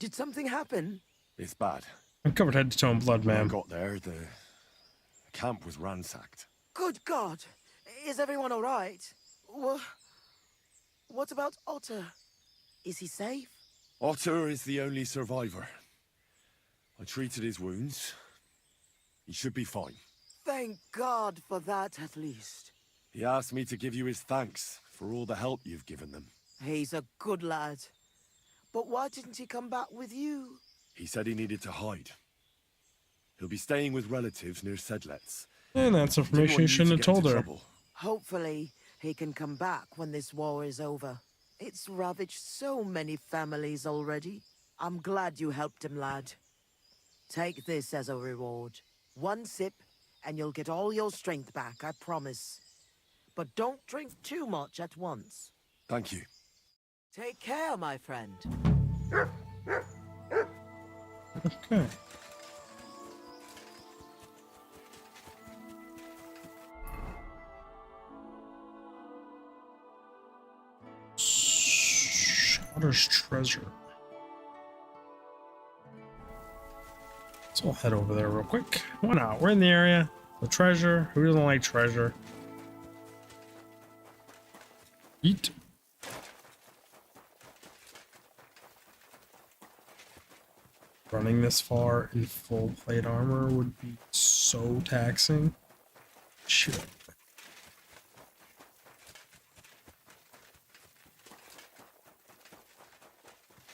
Did something happen? It's bad. I'm covered head to toe in blood, When I ma'am. got there, the camp was ransacked. Good God! Is everyone all right? What about Otter? Is he safe? Otter is the only survivor. I treated his wounds. He should be fine. Thank God for that, at least. He asked me to give you his thanks for all the help you've given them. He's a good lad. But why didn't he come back with you? He said he needed to hide. He'll be staying with relatives near Sedlets. And that's information you shouldn't have told her. Hopefully, he can come back when this war is over. It's ravaged so many families already. I'm glad you helped him, lad. Take this as a reward. 1 sip, and you'll get all your strength back, I promise. But don't drink too much at once. Thank you. Take care, my friend. Okay. Otter's treasure. So I'll head over there real quick. Why not? We're in the area. The treasure. Who doesn't like treasure? Eat. Running this far in full plate armor would be so taxing. Shit.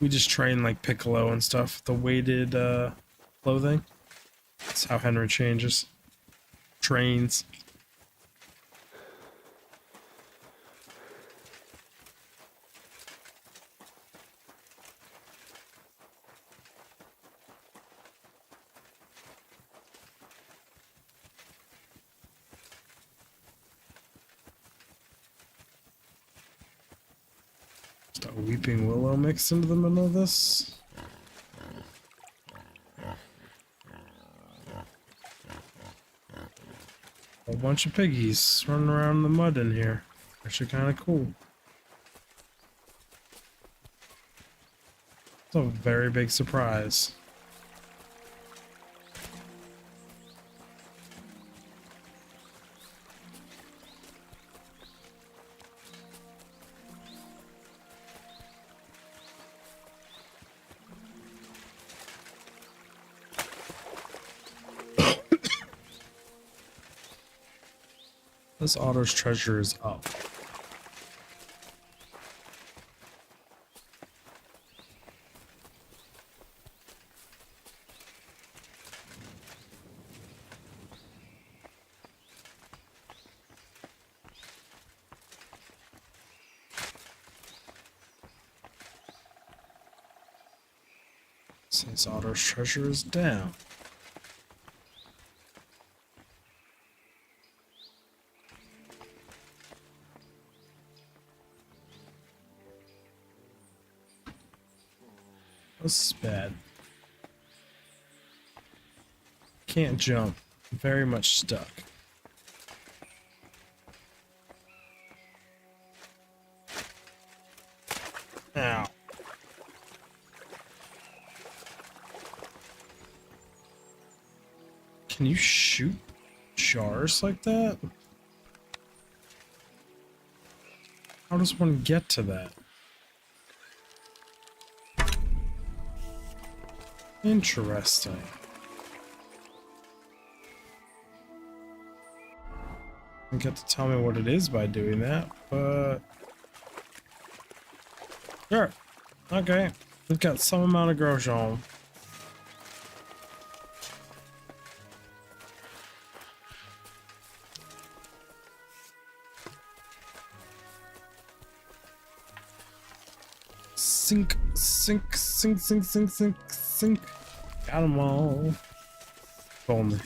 We just train like Piccolo and stuff. The weighted clothing. That's how Henry changes. Trains. A weeping willow mixed into the middle of this. A bunch of piggies running around in the mud in here. Actually kind of cool. It's a very big surprise. This Otter's treasure is up. Since Otter's treasure is down. This is bad. Can't jump. Very much stuck. Ow. Can you shoot jars like that? How does one get to that? Interesting. You get to tell me what it is by doing that, but sure. Okay. We've got some amount of Grosjean. Sink, sink, sink, sink, sink, sink, sink. Got them all. If only.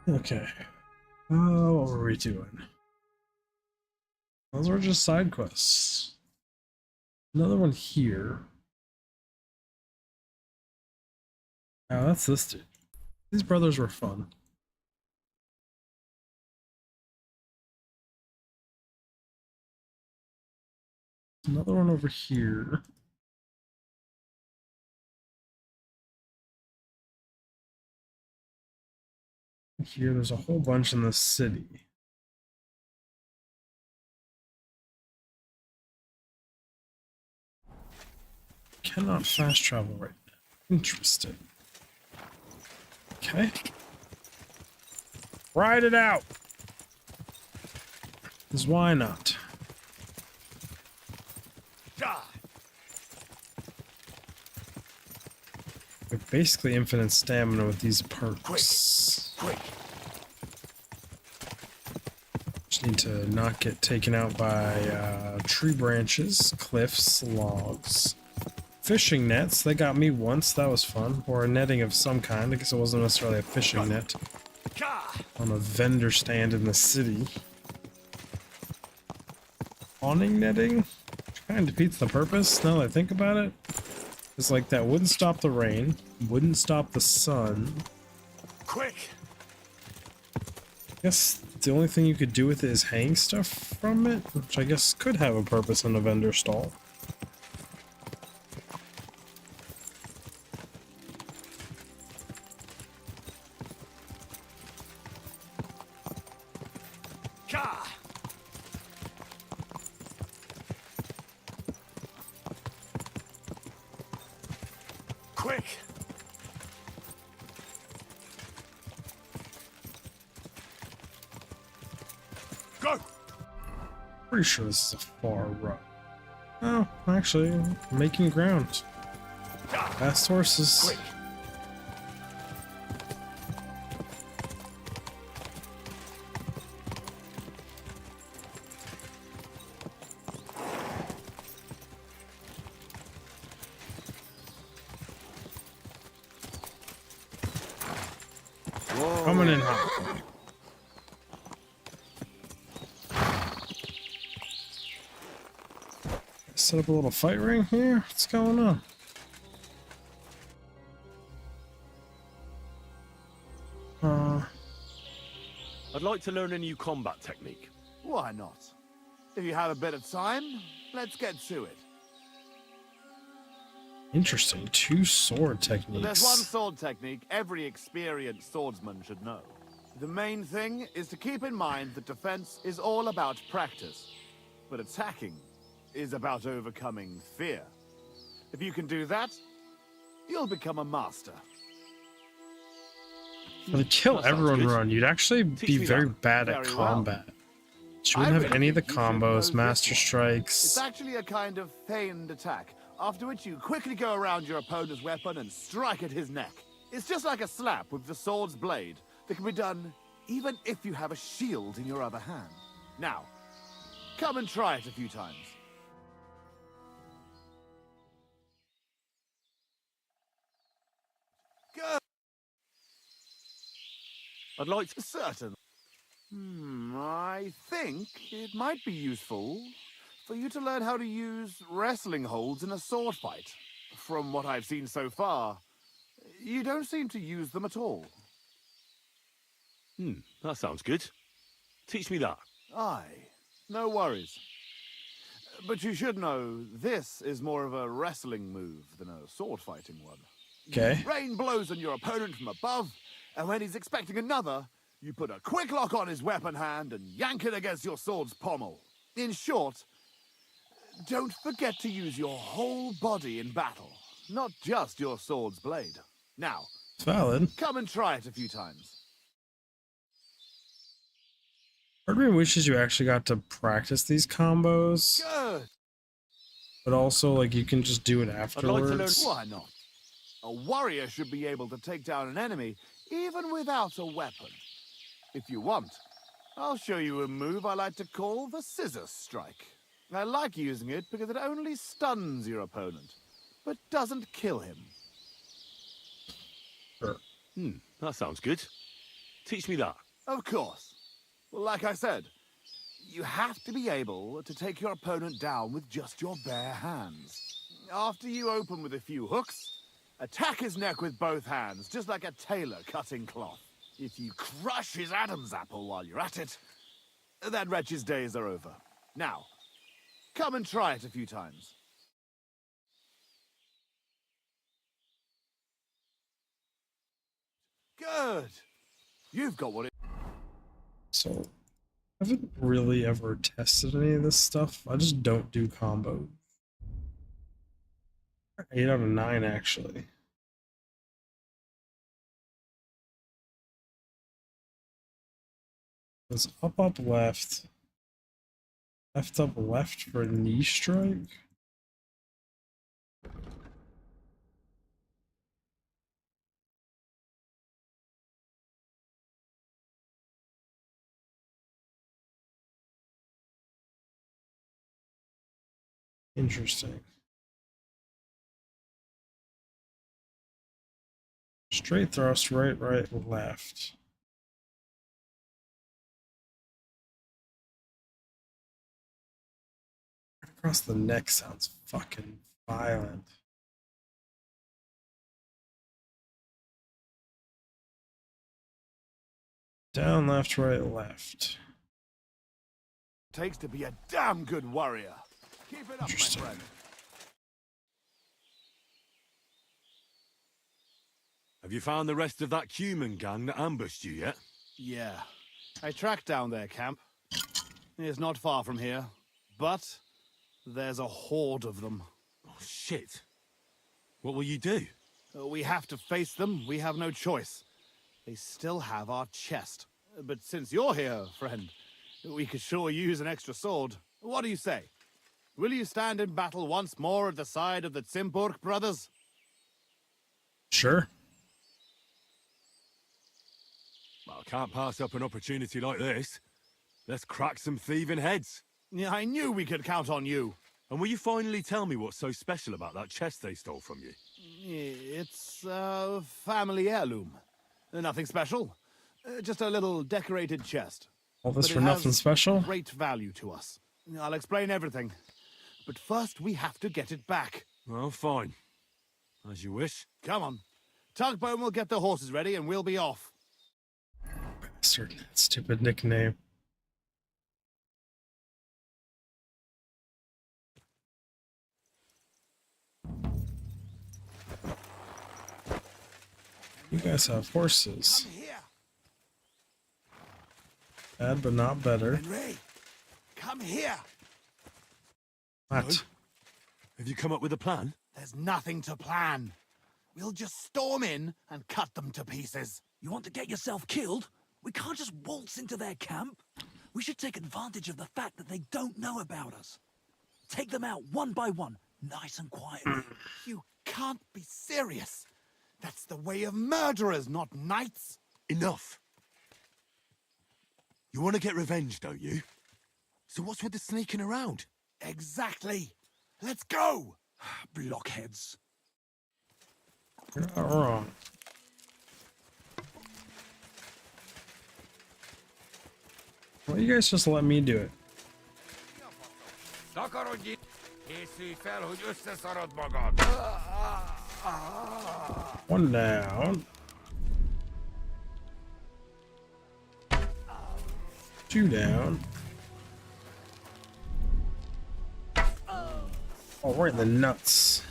Okay. What were we doing? Those were just side quests. Another one here. Oh, that's this dude. These brothers were fun. another one over here. Here, there's a whole bunch in the city. Cannot fast travel right now. Interesting. Okay. Ride it out! Because why not? We have basically infinite stamina with these perks. Quick! Just need to not get taken out by tree branches, cliffs, logs. Fishing nets, they got me once, that was fun. Or a netting of some kind, I guess it wasn't necessarily a fishing net. On a vendor stand in the city. Awning netting? Kind of defeats the purpose, now that I think about it. It's like that wouldn't stop the rain, wouldn't stop the sun. Quick! I guess the only thing you could do with it is hang stuff from it, which I guess could have a purpose in a vendor stall. Quick! Go! Pretty sure this is a far run. Oh, actually, making ground. Fast horses. Quick! Coming in hot. Set up a little fight ring here. What's going on? I'd like to learn a new combat technique. Why not? If you have a bit of time, let's get to it. Interesting. 2 sword techniques. There's one sword technique every experienced swordsman should know. The main thing is to keep in mind that defense is all about practice, but attacking is about overcoming fear. If you can do that, you'll become a master. For the kill everyone run, you'd actually be very bad at combat. You wouldn't have any of the combos, master strikes. It's actually a kind of feigned attack, after which you quickly go around your opponent's weapon and strike at his neck. It's just like a slap with the sword's blade that can be done even if you have a shield in your other hand. Now, come and try it a few times. Good. I'd like to... Certain. I think it might be useful for you to learn how to use wrestling holds in a sword fight. From what I've seen so far, you don't seem to use them at all. That sounds good. Teach me that. Aye, no worries. But you should know, this is more of a wrestling move than a sword fighting one. Okay. Rain blows on your opponent from above, and when he's expecting another, you put a quick lock on his weapon hand and yank it against your sword's pommel. In short, don't forget to use your whole body in battle, not just your sword's blade. Now, It's valid. come and try it a few times. Part of me wishes you actually got to practice these combos, Good. but also like you can just do it afterwards. Why not? A warrior should be able to take down an enemy even without a weapon. If you want, I'll show you a move I like to call the scissor strike. I like using it because it only stuns your opponent, but doesn't kill him. Sure. That sounds good. Teach me that. Of course. Well, like I said, you have to be able to take your opponent down with just your bare hands. After you open with a few hooks, attack his neck with both hands, just like a tailor cutting cloth. If you crush his Adam's apple while you're at it, that wretch's days are over. Now, Come and try it a few times. Good. You've got what it... So, I haven't really ever tested any of this stuff. I just don't do combos. 8 out of 9, actually. It's up, left. Left, up, left for knee strike. Interesting. Straight thrust, right, left. Across the neck sounds fucking violent. Down, left, right, left. Takes to be a damn good warrior. Keep it up, my friend. Have you found the rest of that human gang that ambushed you yet? Yeah. I tracked down their camp. It's not far from here. But there's a horde of them. Oh, shit. What will you do? We have to face them. We have no choice. They still have our chest. But since you're here, friend, we could sure use an extra sword. What do you say? Will you stand in battle once more at the side of the Zimburg brothers? Sure. Well, I can't pass up an opportunity like this. Let's crack some thieving heads. Yeah, I knew we could count on you. And will you finally tell me what's so special about that chest they stole from you? It's a family heirloom. Nothing special. Just a little decorated chest. All this But for it nothing has special? Great value to us. I'll explain everything. But first, we have to get it back. Well, fine. As you wish. Come on. Tugbone will get the horses ready and we'll be off. Bastard. Stupid nickname. You guys have horses. Bad, but not better. Henry, come here. What? No? Have you come up with a plan? There's nothing to plan. We'll just storm in and cut them to pieces. You want to get yourself killed? We can't just waltz into their camp. We should take advantage of the fact that they don't know about us. Take them out one by one, nice and quietly. You can't be serious. That's the way of murderers, not knights. Enough. You want to get revenge, don't you? So what's with the sneaking around? Exactly. Let's go. Blockheads. You're not wrong. Why don't you guys just let me do it? One down. 2 down. Oh, right in the nuts.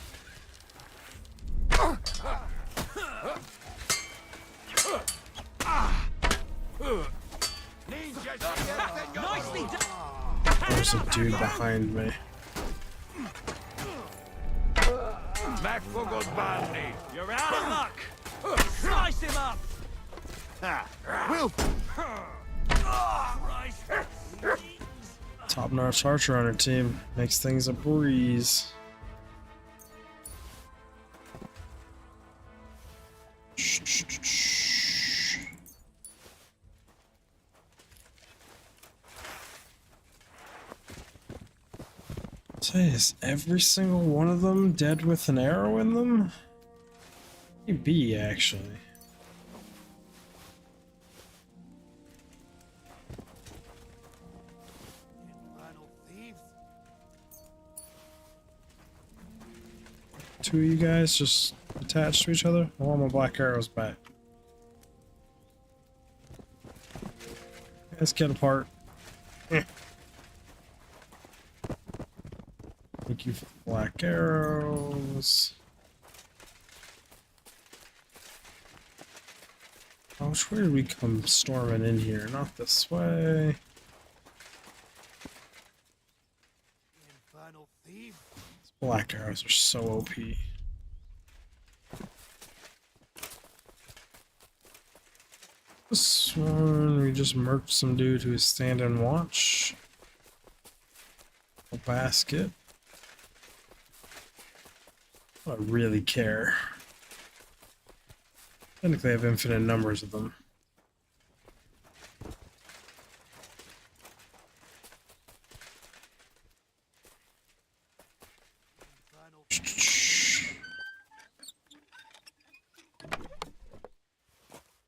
There's a dude behind me. You're out of luck! Slice him up! Will! Top-notch archer on our team makes things a breeze. Say, is every single one of them dead with an arrow in them? Maybe, actually. Two of you guys just attached to each other? I want my black arrows back. Let's get apart. Thank you for the black arrows. Oh, which way did we come storming in here? Not this way. Infernal thief. These black arrows are so OP. This one, we just murked some dude who's standing watch. A basket. I don't really care. I think they have infinite numbers of them.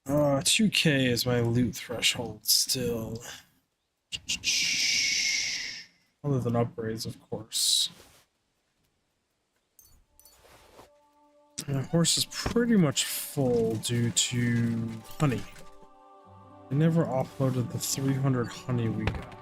Uh, 2K is my loot threshold still. Other than upgrades, of course. My horse is pretty much full due to honey. I never offloaded the 300 honey we got.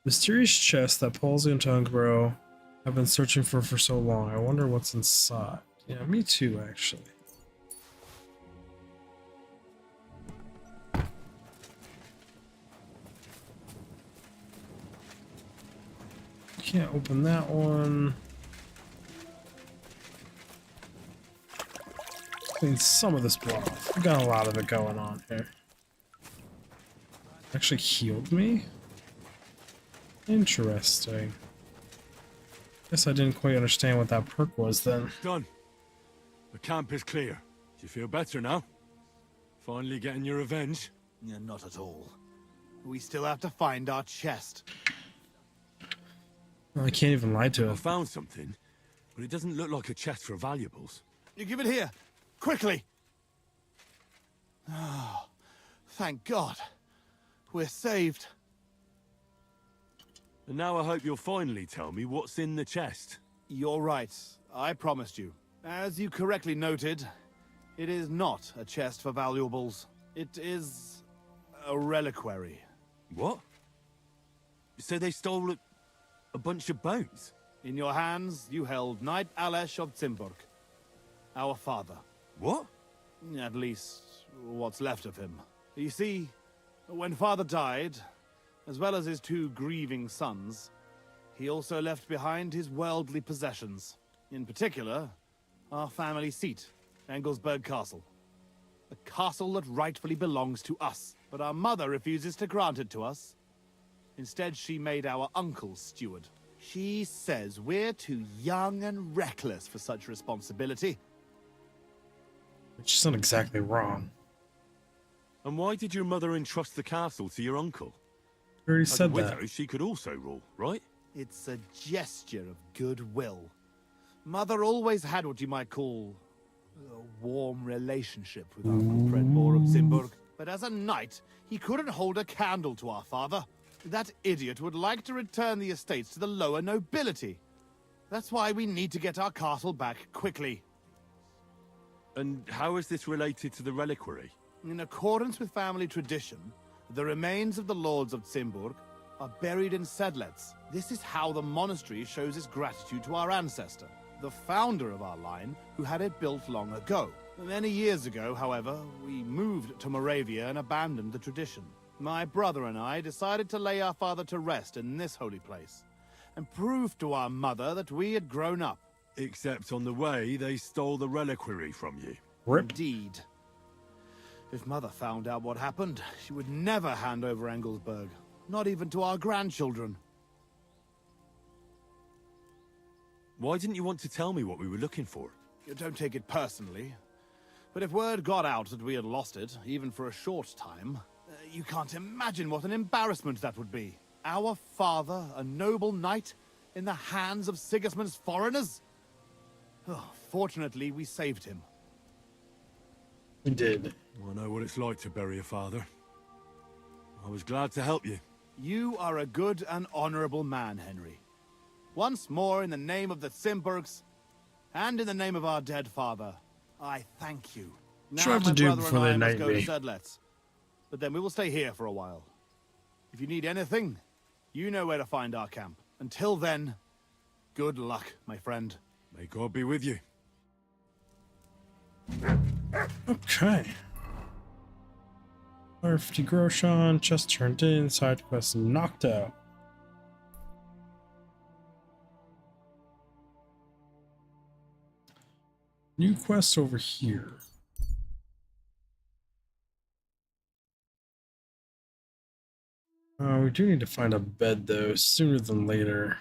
Mysterious chest that Palsy and Tongbro have been searching for so long. I wonder what's inside. Yeah, me too, actually. Can't open that one. Clean some of this blood off. We got a lot of it going on here. Actually healed me? Interesting. Guess I didn't quite understand what that perk was then. Done. The camp is clear. Do you feel better now? Finally getting your revenge? Yeah, not at all. We still have to find our chest. I can't even lie to I it. found something, but it doesn't look like a chest for valuables. You give it here, quickly. Oh, thank God. We're saved. And now I hope you'll finally tell me what's in the chest. You're right. I promised you. As you correctly noted, it is not a chest for valuables. It is a reliquary. What? So they stole a bunch of bones? In your hands, you held Knight Alesh of Zimburg, our father. What? At least, what's left of him. You see, when father died, as well as his two grieving sons, he also left behind his worldly possessions. In particular, our family seat, Engelsberg Castle. A castle that rightfully belongs to us, but our mother refuses to grant it to us. Instead, she made our uncle steward. She says we're too young and reckless for such responsibility. She's not exactly wrong. And why did your mother entrust the castle to your uncle? I already As a said widow, that. she could also rule, right? It's a gesture of goodwill. Mother always had what you might call a warm relationship with Uncle Predmore of Zimburg. But as a knight, he couldn't hold a candle to our father. That idiot would like to return the estates to the lower nobility. That's why we need to get our castle back quickly. And how is this related to the reliquary? In accordance with family tradition, the remains of the lords of Zimburg are buried in sedlets. This is how the monastery shows its gratitude to our ancestor, the founder of our line, who had it built long ago. Many years ago, however, we moved to Moravia and abandoned the tradition. My brother and I decided to lay our father to rest in this holy place, and prove to our mother that we had grown up. Except on the way, they stole the reliquary from you. Rip. Indeed. If Mother found out what happened, she would never hand over Engelsberg. Not even to our grandchildren. Why didn't you want to tell me what we were looking for? You don't take it personally. But if word got out that we had lost it, even for a short time, you can't imagine what an embarrassment that would be. Our father, a noble knight, in the hands of Sigismund's foreigners? Oh, fortunately, we saved him. We did. I know what it's like to bury a father. I was glad to help you. You are a good and honorable man, Henry. Once more, in the name of the Zimburgs, and in the name of our dead father, I thank you. What do I have to my do brother before and I they must knight go me? to Sedlets. But then we will stay here for a while. If you need anything, you know where to find our camp. Until then, good luck, my friend. May God be with you. Okay. 50 Groshon, chest turned in, side quest knocked out. New quest over here. We do need to find a bed though, sooner than later.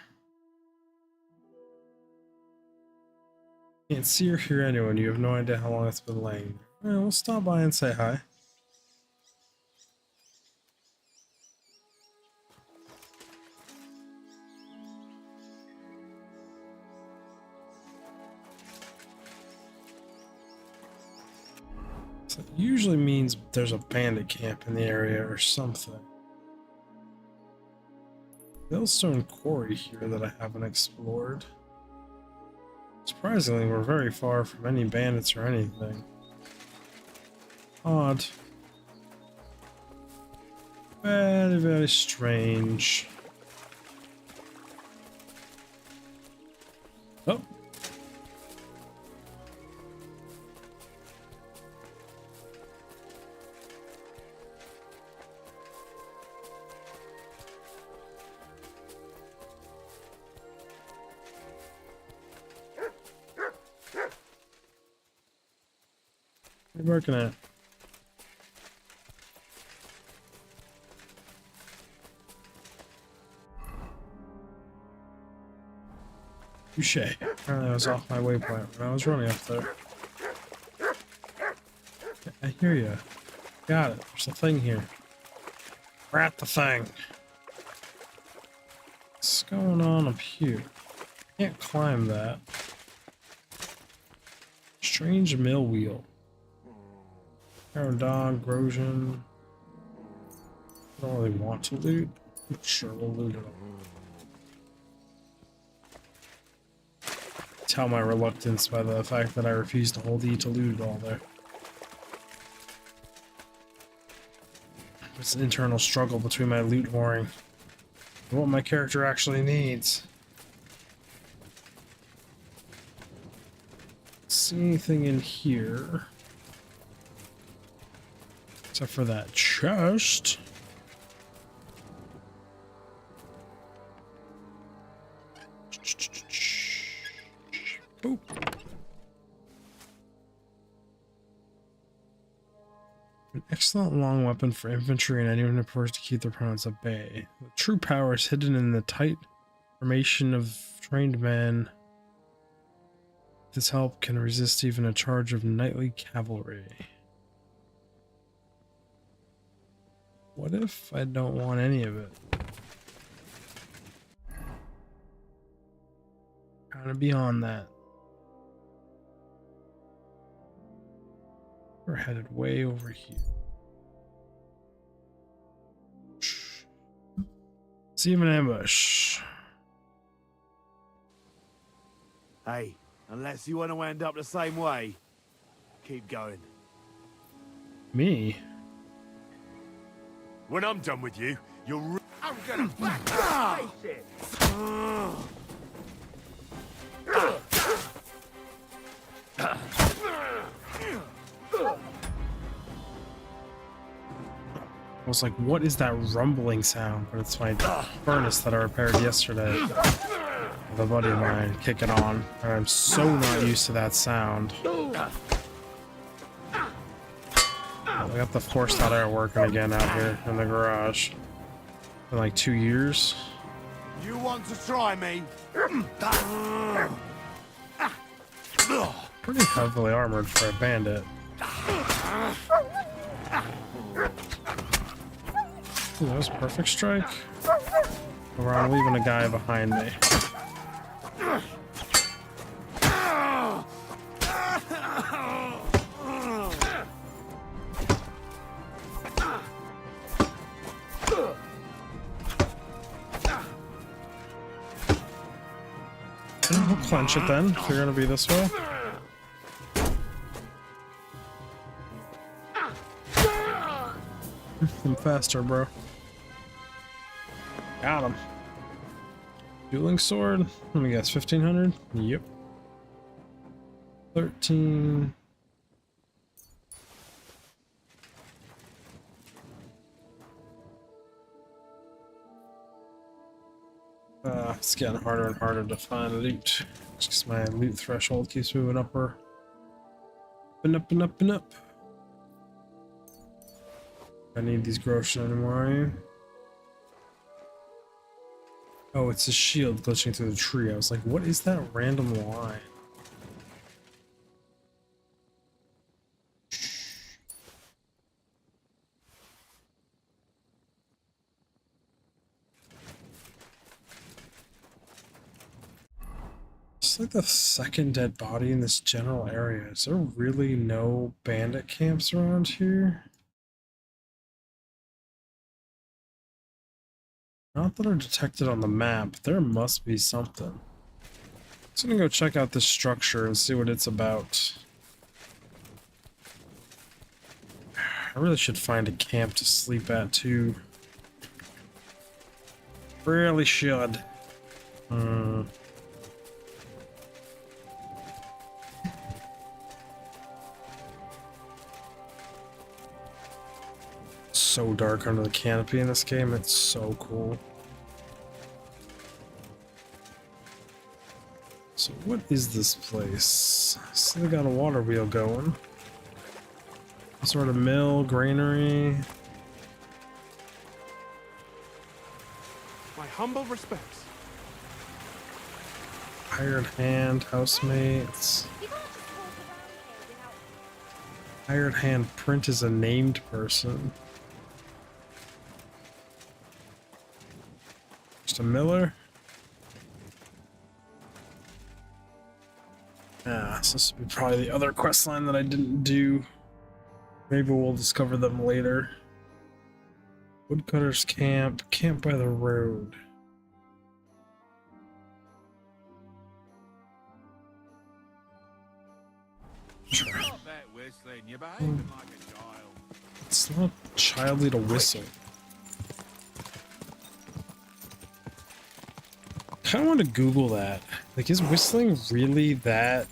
Can't see or hear anyone. You have no idea how long it's been laying. Alright, we'll stop by and say hi. So it usually means there's a bandit camp in the area or something. Millstone Quarry here that I haven't explored. Surprisingly, we're very far from any bandits or anything. Odd. Very, very strange. Oh. What are you working at? Touche. Apparently I was off my waypoint when I was running up there. I hear you. Got it. There's a thing here. We're at the thing. What's going on up here? Can't climb that. Strange mill wheel. Arrow dog, Grosjean. I don't really want to loot. Sure, we'll loot it all. Tell my reluctance by the fact that I refuse to hold E to loot it all there. It's an internal struggle between my loot whoring and what my character actually needs. See anything in here? Except for that chest. Oh. An excellent long weapon for infantry and anyone who prefers to keep their opponents at bay. The true power is hidden in the tight formation of trained men. This help can resist even a charge of knightly cavalry. What if I don't want any of it? Kind of beyond that. We're headed way over here. See him in ambush. Hey, unless you want to end up the same way, keep going. Me? When I'm done with you, you'll... I'm gonna back your face in. I was like, what is that rumbling sound? But it's my furnace that I repaired yesterday with a buddy of mine kicking on. And I'm so not used to that sound. I got the forced hot air working again out here in the garage. In like 2 years. You want to try me? Pretty heavily armored for a bandit. Ooh, that was a perfect strike. Or I'm leaving a guy behind me. We'll clench it then, if you're gonna be this way. I'm faster, bro. Got him. Dueling sword. Let me guess, 1500? Yep. 13. It's getting harder and harder to find loot. Just because my loot threshold keeps moving upper. And up and up and up. I need these groceries anymore, are you? Oh, it's a shield glitching through the tree. I was like, what is that random line? It's like the second dead body in this general area. Is there really no bandit camps around here? Not that are detected on the map. There must be something. I'm gonna go check out this structure and see what it's about. I really should find a camp to sleep at too. Really should. So dark under the canopy in this game, it's so cool. So what is this place? So they got a water wheel going. Some sort of mill, granary. My humble respects. Hired hand, housemates. Hired hand print is a named person. Just a miller. Ah, so this would be probably the other quest line that I didn't do. Maybe we'll discover them later. Woodcutter's camp, camp by the road. Sure. It's not childly to whistle. I kind of want to Google that. Like, is whistling really that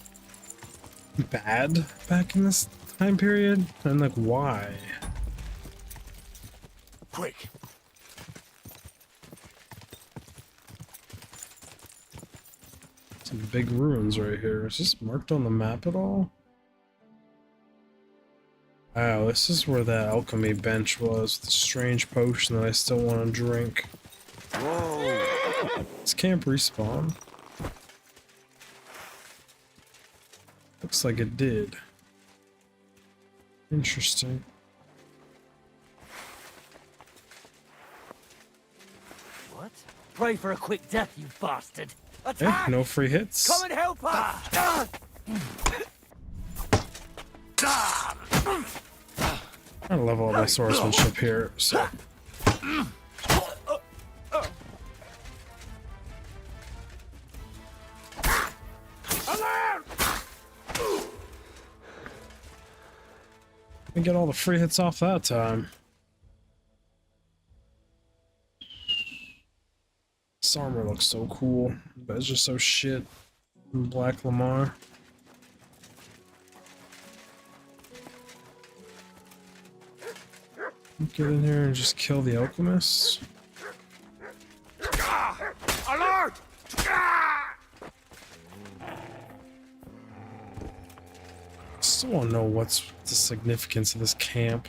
bad back in this time period? And like, why? Quick. Some big ruins right here. Is this marked on the map at all? Wow, this is where that alchemy bench was. The strange potion that I still want to drink. Whoa! This camp respawn. Looks like it did. Interesting. What? Pray for a quick death, you bastard! Yeah, no free hits. Come and help us! I love all my swordsmanship here, so. We get all the free hits off that time. This armor looks so cool, but it's just so shit. Black Lamar. Get in here and just kill the alchemist. Alert! Still want to know what's the significance of this camp.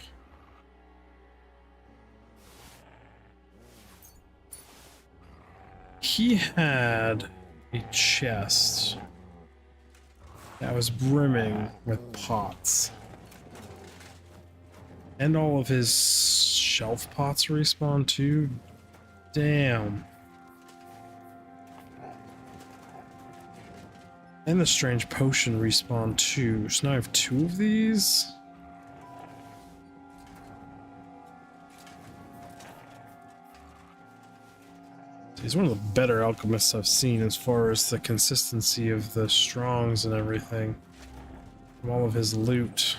He had a chest that was brimming with pots. And all of his shelf pots respawn too? Damn. And the strange potion respawn too. So now I have 2 of these? He's one of the better alchemists I've seen as far as the consistency of the strongs and everything. From all of his loot.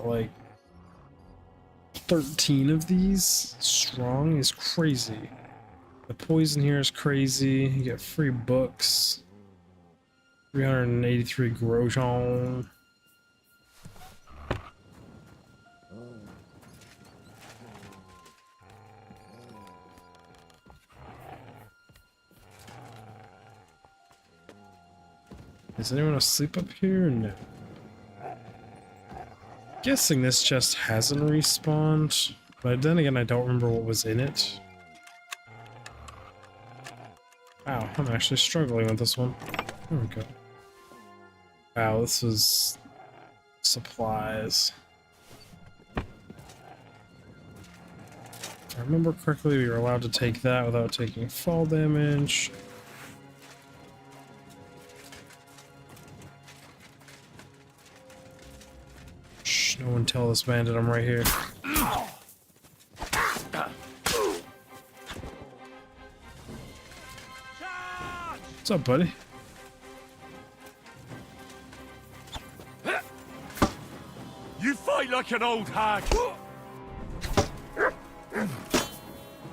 like 13 of these strong is crazy. The poison here is crazy. You get free books. 383 Grosjean. Is anyone asleep up here? No. Guessing this chest hasn't respawned, but then again I don't remember what was in it. Wow, I'm actually struggling with this one. There we go. Wow, this was supplies. If I remember correctly, we were allowed to take that without taking fall damage. Shh, no one tell this bandit I'm right here. What's up, buddy? You fight like an old hag.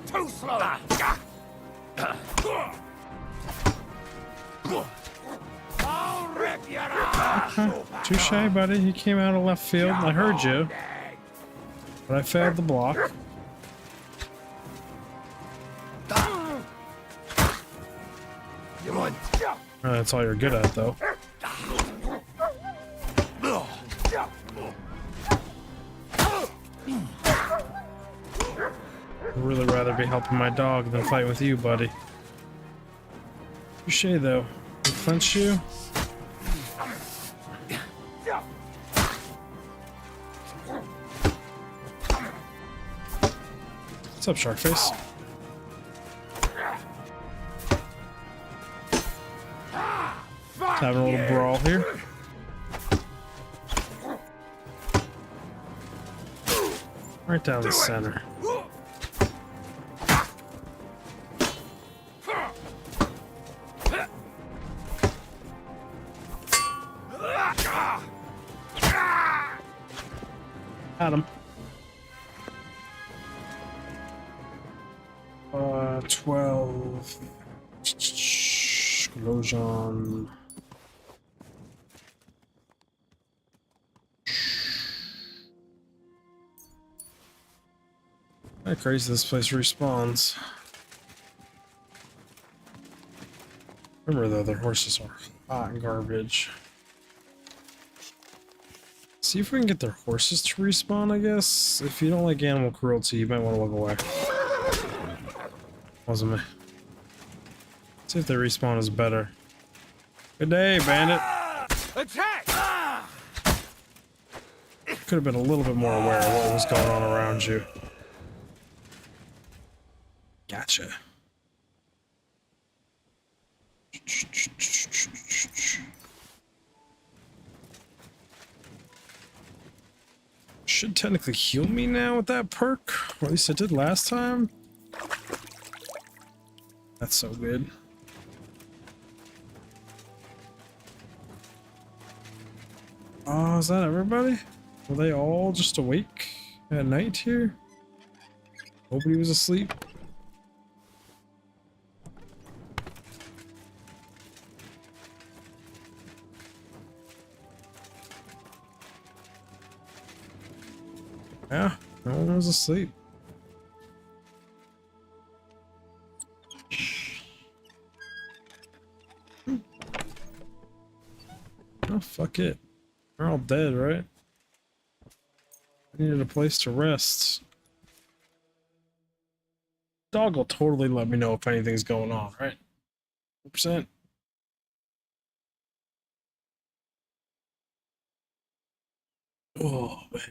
Too slow. I'll rip your ass. Touche, buddy. You came out of left field. I heard you, but I failed the block. That's all you're good at, though. I'd really rather be helping my dog than fight with you, buddy. Touche, though. He clench you? What's up, Sharkface? Let's have a little brawl here. Right down the center. Got him. 12. Explosion. How crazy this place respawns. Remember though, their horses are hot garbage. See if we can get their horses to respawn, I guess. If you don't like animal cruelty, you might want to look away. Wasn't me. See if their respawn is better. Good day, bandit. Attack! Could have been a little bit more aware of what was going on around you. Gotcha. Should technically heal me now with that perk, or at least it did last time. That's so good. Oh, is that everybody? Were they all just awake at night here? Nobody was asleep? Yeah, no one was asleep. Oh, fuck it. We're all dead, right? I needed a place to rest. Dog will totally let me know if anything's going on, right? 100%. Oh, man.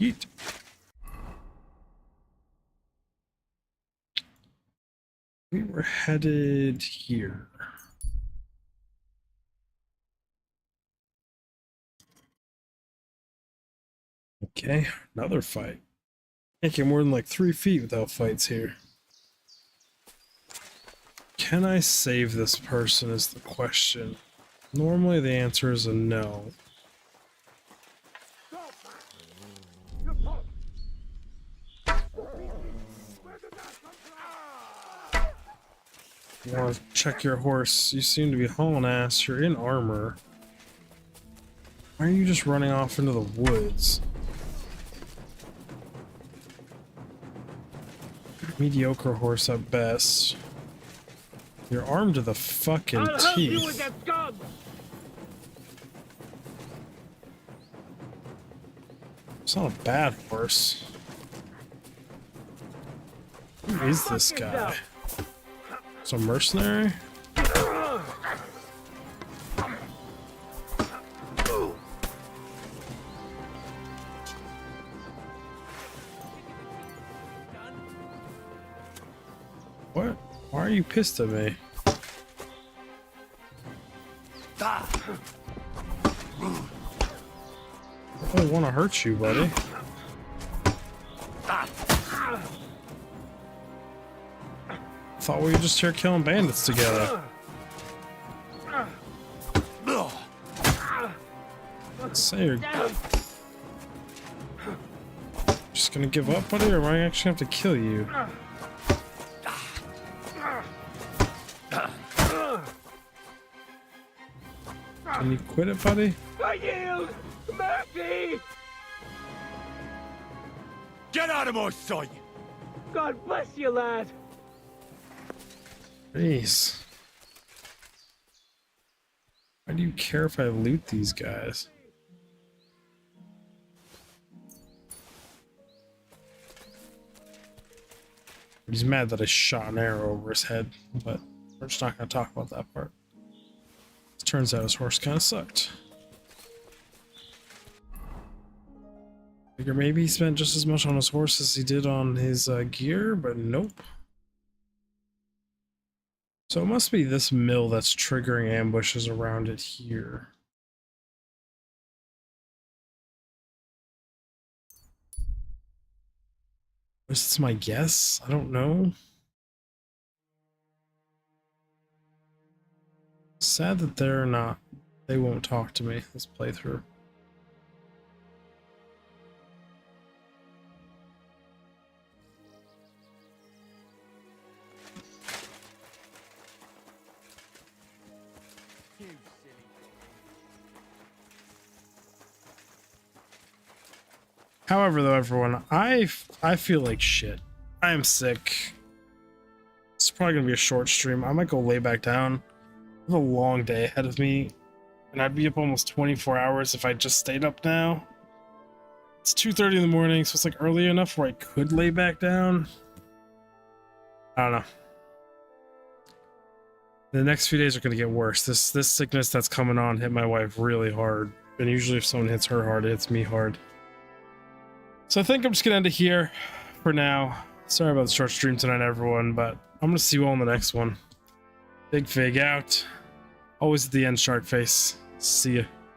Yeet. We were headed here. Okay, another fight. Can't get more than like 3 feet without fights here. Can I save this person is the question. Normally the answer is a no. You want to check your horse? You seem to be hauling ass. You're in armor. Why are you just running off into the woods? Mediocre horse at best. You're armed to the fucking teeth. It's not a bad horse. Who is this guy? It's a mercenary? What? Why are you pissed at me? I don't want to hurt you, buddy. Thought we were just here killing bandits together. Say you're just gonna give up, buddy, or am I actually have to kill you? Can you quit it, buddy? I yield! Mercy! Get out of my sight! God bless you, lad! Jeez. Why do you care if I loot these guys? He's mad that I shot an arrow over his head, but we're just not going to talk about that part. It turns out his horse kind of sucked. Figure maybe he spent just as much on his horse as he did on his gear, but nope. So it must be this mill that's triggering ambushes around it here. Is this my guess? I don't know. Sad that they won't talk to me this playthrough. However, though, everyone, I feel like shit. I am sick. It's probably gonna be a short stream. I might go lay back down. I have a long day ahead of me, and I'd be up almost 24 hours if I just stayed up now. It's 2:30 in the morning, so it's like early enough where I could lay back down. I don't know. The next few days are gonna get worse. This sickness that's coming on hit my wife really hard, and usually if someone hits her hard, it hits me hard. So I think I'm just gonna end it here for now. Sorry about the short stream tonight, everyone, but I'm gonna see you all in the next one. Digfig out. Always at the end, shark face. See ya.